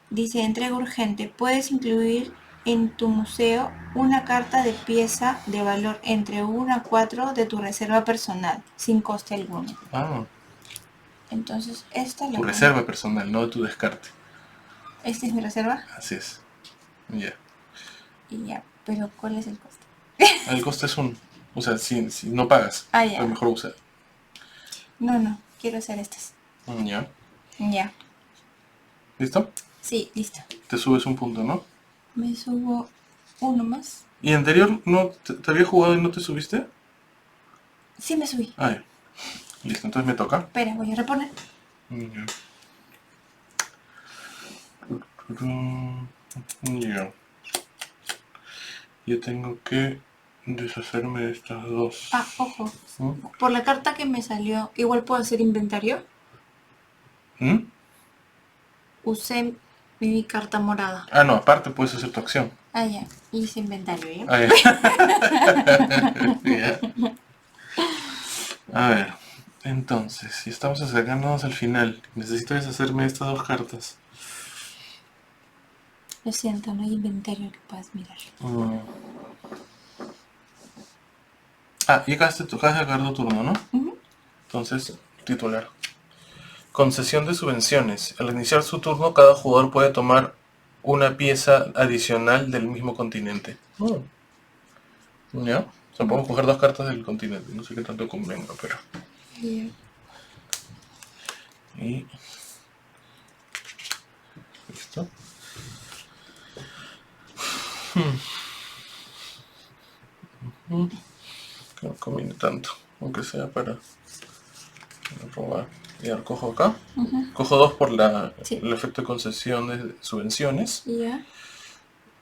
Dice entrega urgente. Puedes incluir en tu museo una carta de pieza de valor entre 1 a 4 de tu reserva personal, sin coste alguno. Ah, Entonces, esta la tu voy a- reserva personal, no de tu descarte. Esta es mi reserva Así es. Ya. y ya. Pero, ¿cuál es el coste? El coste es un... O sea, si no pagas, Ah, ya. es mejor usar. No, quiero hacer estas. Ya. Ya. ¿Listo? Sí, listo. Te subes un punto, ¿no? Me subo uno más. ¿Y anterior no te había jugado y no te subiste? Sí, me subí. Ah, ya. Listo, entonces me toca. Espera, voy a reponer. Ya. Ya. Yo tengo que deshacerme de estas dos. Ah, ojo. ¿Mm? Por la carta que me salió, igual puedo hacer inventario. ¿Mm? Usé mi carta morada. Ah, no, aparte puedes hacer tu acción. Ah, ya. Hice inventario, ¿ya? Ah, ya. Ya. A ver, entonces, si estamos acercándonos al final, necesito deshacerme de estas dos cartas. Lo siento, no hay inventario que puedas mirar. Mm. Ah, y acabas de acabar tu turno, ¿no? Ujú. Entonces, titular. Concesión de subvenciones. Al iniciar su turno, cada jugador puede tomar una pieza adicional del mismo continente. ¿Ya? O sea, podemos coger dos cartas del continente. No sé qué tanto convenga, pero... Ya. Y... Listo. No conviene tanto, aunque sea para probar. Y ahora cojo acá. Ujú. Cojo dos por Sí. el efecto de concesión de subvenciones. Ya.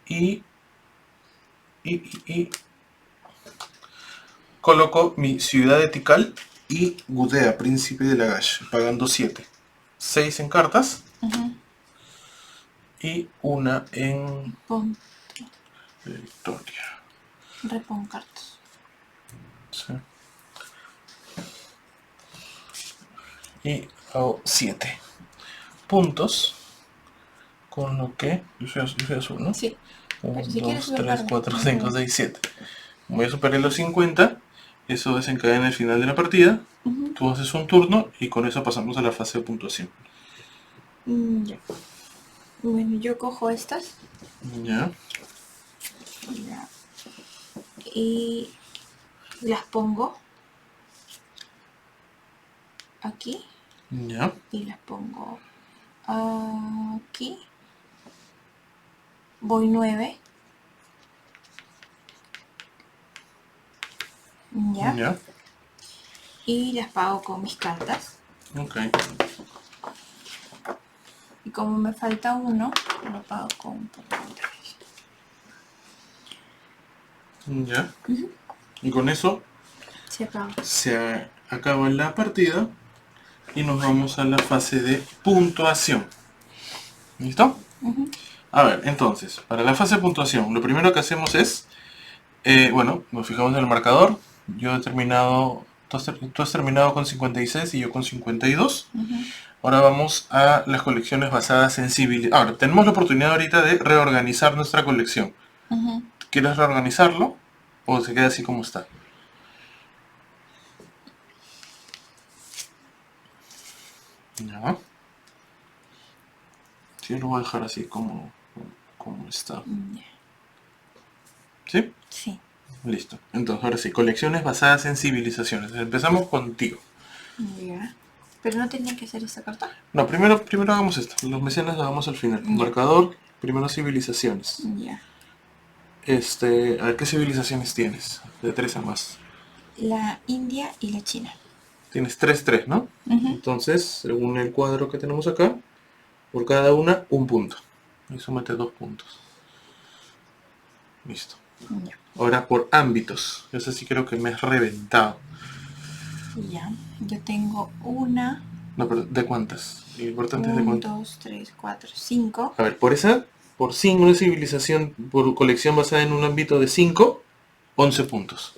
Y coloco mi ciudad de Tikal y Gudea, príncipe de Lagash, pagando 7. 6 en cartas Ujú. y una en Pon, victoria. repon cartas. Sí. Y hago 7 puntos, con lo que... Yo soy azul, ¿no? Sí. 1, Pero si quieres 2, 3, superar. 4, 5, 6, 7. Voy a superar los 50. Eso desencadena el final de la partida. Ujú. Tú haces un turno y con eso pasamos a la fase de puntuación. Ya. Bueno, yo cojo estas. Ya. Ya. Y las pongo aquí. Ya. Y las pongo aquí. Voy 9. Ya. Ya. Y las pago con mis cartas. Ok. Y como me falta uno, lo pago con porcentaje. Ya. Y con eso Se acaba. se acaba la partida y nos vamos a la fase de puntuación. ¿Listo? Ujú. A ver, entonces, para la fase de puntuación, lo primero que hacemos es, bueno, nos fijamos en el marcador. Yo he terminado, tú has terminado con 56 y yo con 52. Ujú. Ahora vamos a las colecciones basadas en civil. Ahora, tenemos la oportunidad ahorita de reorganizar nuestra colección. Ujú. ¿Quieres reorganizarlo o se queda así como está? Ya. Sí, lo voy a dejar así como está. Ya. ¿Sí? Sí. Listo. Entonces, ahora sí, colecciones basadas en civilizaciones. Empezamos contigo. Ya. Pero no tenía que hacer esta carta. No, primero hagamos esto. Los mecenas lo hagamos al final. Ya. Marcador, primero civilizaciones. Ya. A ver, ¿qué civilizaciones tienes? De 3 a más. La India y la China. Tienes 3, ¿no? Ujú. Entonces, según el cuadro que tenemos acá, por cada una, un punto. Y súmate 2 puntos. Listo. Ya. Ahora por ámbitos. Eso sí creo que me has reventado. Ya. Yo tengo una, No, pero ¿de cuántas? Lo importante es de cuántas. 2, 3, 4, 5. A ver, por 5, una civilización, por colección basada en un ámbito de 5, 11 puntos.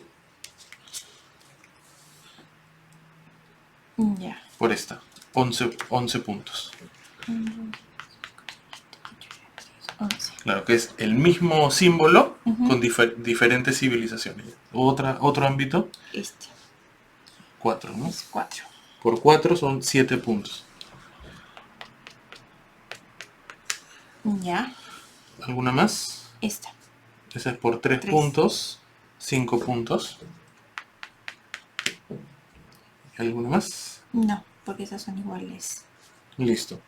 Ya. Por esta, 11 puntos. 11. Claro, que es el mismo símbolo Ujú. con diferentes civilizaciones. Otro ámbito, Este 4, ¿no? es 4. Por 4 son 7 puntos. Ya, ¿Alguna más? esta. Esa es por 3 3. puntos, 5 puntos. ¿Alguna más? No, porque esas son iguales. Listo.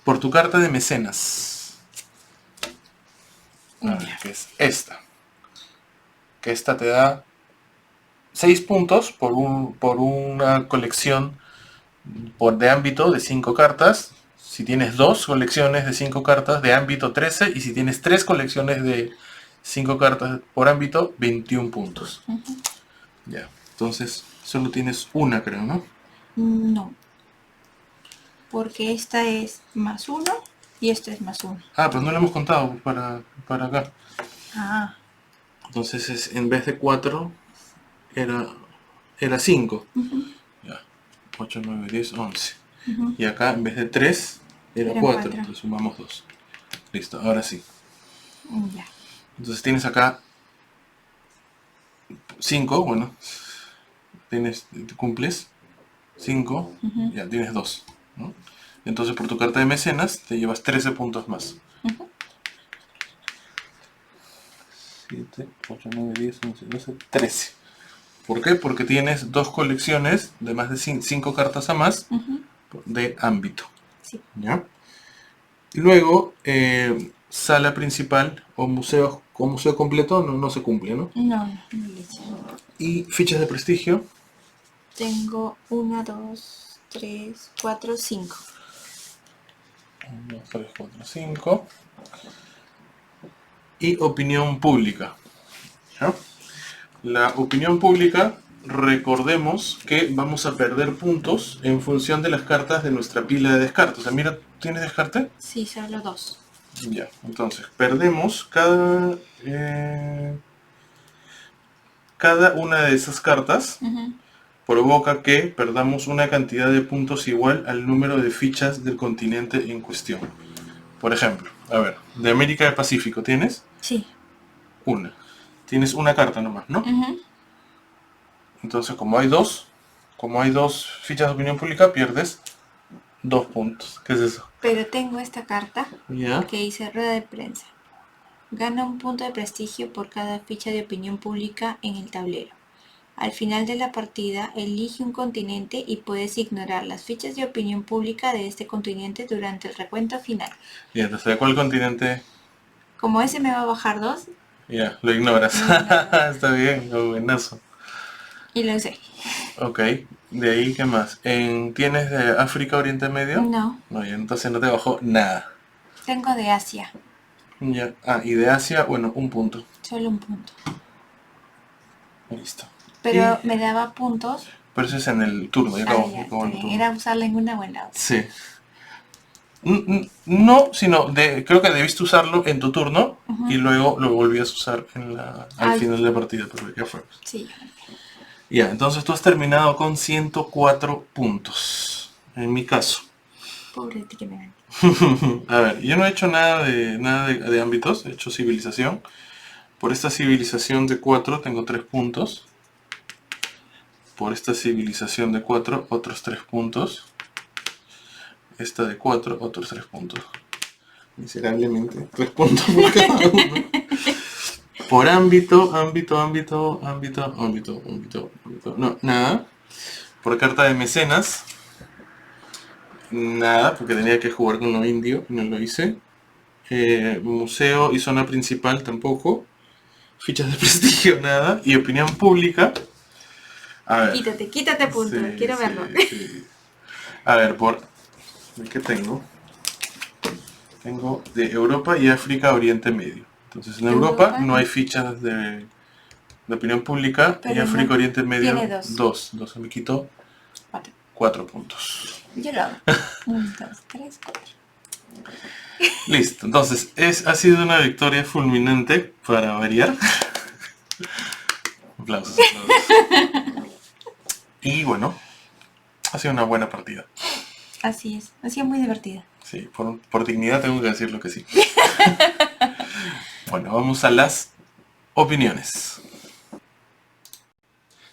Por tu carta de mecenas. A ver, Ya. que es esta. Que esta te da 6 puntos por una colección de ámbito de 5 cartas. Si tienes 2 colecciones de 5 cartas de ámbito, 13. Y si tienes 3 colecciones de 5 cartas por ámbito, 21 puntos. Ujú. Ya. Entonces, solo tienes una, creo, ¿no? No, porque esta es más 1 y esta es más 1. Ah, pero no lo hemos contado para acá. Ah, Entonces, en vez de 4, era 5. ujú, Ya. 8, 9, 10, 11. ujú. Y acá, en vez de 3, era Eran 4. cuatro. Entonces sumamos 2. Listo, ahora sí. Ya. Entonces tienes acá 5, bueno, cumples 5, Ujú, ya tienes 2, ¿no? Entonces por tu carta de mecenas te llevas 13 puntos más. ujú. 7, 8, 9, 10, 11, 12, 13. ¿Por qué? Porque tienes 2 colecciones de más de 5 cartas a más Ujú. de ámbito. Sí. ¿Ya? Y luego, sala principal o museo completo no se cumple, ¿no? No, no, no le hice. Y fichas de prestigio. Tengo 1, 2, 3, 4, 5. 1, 3, 4, 5. Y opinión pública. ¿Ya? La opinión pública, recordemos que vamos a perder puntos en función de las cartas de nuestra pila de descarte. O sea, mira, ¿tienes descarte? Sí, solo 2. Ya, entonces, perdemos cada una de esas cartas Ujú. provoca que perdamos una cantidad de puntos igual al número de fichas del continente en cuestión. Por ejemplo, a ver, de América del Pacífico tienes Sí. una. Tienes una carta nomás, ¿no? Ujú. Entonces, como hay dos fichas de opinión pública, pierdes 2 puntos. ¿Qué es eso? Pero tengo esta carta Ya. que dice rueda de prensa. Gana un punto de prestigio por cada ficha de opinión pública en el tablero. Al final de la partida, elige un continente y puedes ignorar las fichas de opinión pública de este continente durante el recuento final. Ya, entonces, ¿de cuál continente? Como ese me va a bajar 2, Ya, lo ignoras. lo ignoro. Está bien, lo buenazo. Y lo usé. Ok, de ahí, ¿qué más? ¿Tienes de África, Oriente Medio? No, No, ya, entonces no te bajó nada. tengo de Asia. Ya. Ah, y de Asia, bueno, un punto. Solo un punto. Listo. Pero me daba puntos. Pero eso es en el turno, ya Ah, acabó, ya, ya acabó está el bien. turno. Era usarla en una o en la otra. Sí. No, sino creo que debiste usarlo en tu turno Ujú. y luego lo volvías a usar al Ay. final de la partida, pero ya fue. Sí. Ya, entonces tú has terminado con 104 puntos. En mi caso. Pobre de ti que me gané. A ver, yo no he hecho nada de ámbitos, he hecho civilización. Por esta civilización de 4 tengo 3 puntos. Por esta civilización de 4 otros 3 puntos. Esta de 4 otros 3 puntos. Miserablemente, 3 puntos por cada uno. Por ámbito. No, nada. Por carta de mecenas. Nada, porque tenía que jugar con lo indio y no lo hice. Museo y zona principal tampoco. Fichas de prestigio, nada. Y opinión pública. A ver. Quítate puntos. Sí, Quiero sí, verlo. sí. A ver, ¿qué tengo? Tengo de Europa y África, Oriente Medio. Entonces en Europa no hay fichas de opinión pública y Pero África, no, Oriente Medio tiene 2. 2. Me quito 4. 4 puntos. Yo lo hago. 1, 2, 3, 4. Listo, entonces ha sido una victoria fulminante para variar. Aplausos. Y bueno, ha sido una buena partida. Así es. Ha sido muy divertida. Sí, por dignidad tengo que decirlo que sí. Bueno, vamos a las opiniones.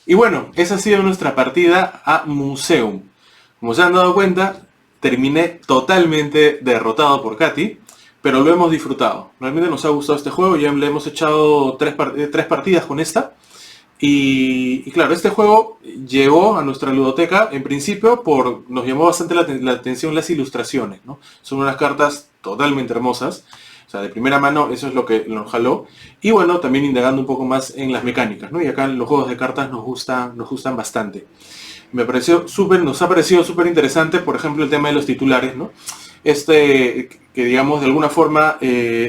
Y bueno, esa ha sido nuestra partida a Museum. Como se han dado cuenta, terminé totalmente derrotado por Katy, pero lo hemos disfrutado. Realmente nos ha gustado este juego, ya le hemos echado tres partidas con esta. Y claro, este juego llegó a nuestra ludoteca en principio nos llamó bastante la atención las ilustraciones, ¿no? Son unas cartas totalmente hermosas, o sea, de primera mano eso es lo que nos jaló. Y bueno, también indagando un poco más en las mecánicas, ¿no? Y acá los juegos de cartas nos gustan bastante. Nos ha parecido súper interesante, por ejemplo, el tema de los titulares, ¿no? Que digamos de alguna forma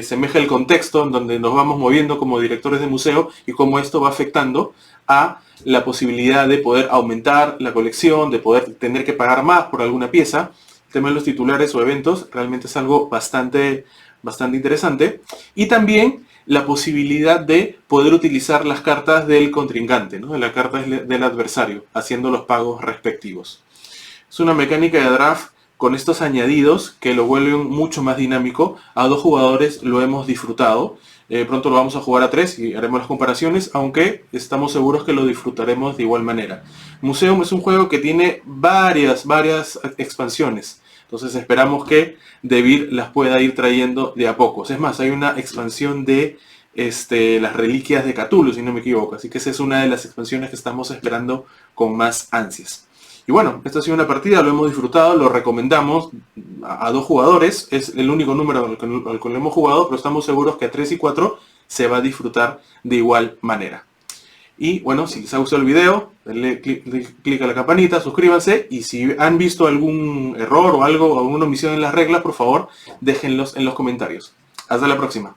semeja el contexto en donde nos vamos moviendo como directores de museo y cómo esto va afectando a la posibilidad de poder aumentar la colección, de poder tener que pagar más por alguna pieza. El tema de los titulares o eventos realmente es algo bastante interesante. Y también la posibilidad de poder utilizar las cartas del contrincante, ¿no? Las cartas del adversario, haciendo los pagos respectivos. Es una mecánica de draft con estos añadidos que lo vuelven mucho más dinámico. A 2 jugadores lo hemos disfrutado. Pronto lo vamos a jugar a 3 y haremos las comparaciones, aunque estamos seguros que lo disfrutaremos de igual manera. Museum es un juego que tiene varias expansiones. Entonces esperamos que Devir las pueda ir trayendo de a pocos. Es más, hay una expansión de las reliquias de Cthulhu, si no me equivoco. Así que esa es una de las expansiones que estamos esperando con más ansias. Y bueno, esta ha sido una partida, lo hemos disfrutado, lo recomendamos a 2 jugadores. Es el único número al que lo hemos jugado, pero estamos seguros que a 3 y 4 se va a disfrutar de igual manera. Y bueno, si les ha gustado el video, denle clic a la campanita, suscríbanse y si han visto algún error o algo, alguna omisión en las reglas, por favor, déjenlos en los comentarios. Hasta la próxima.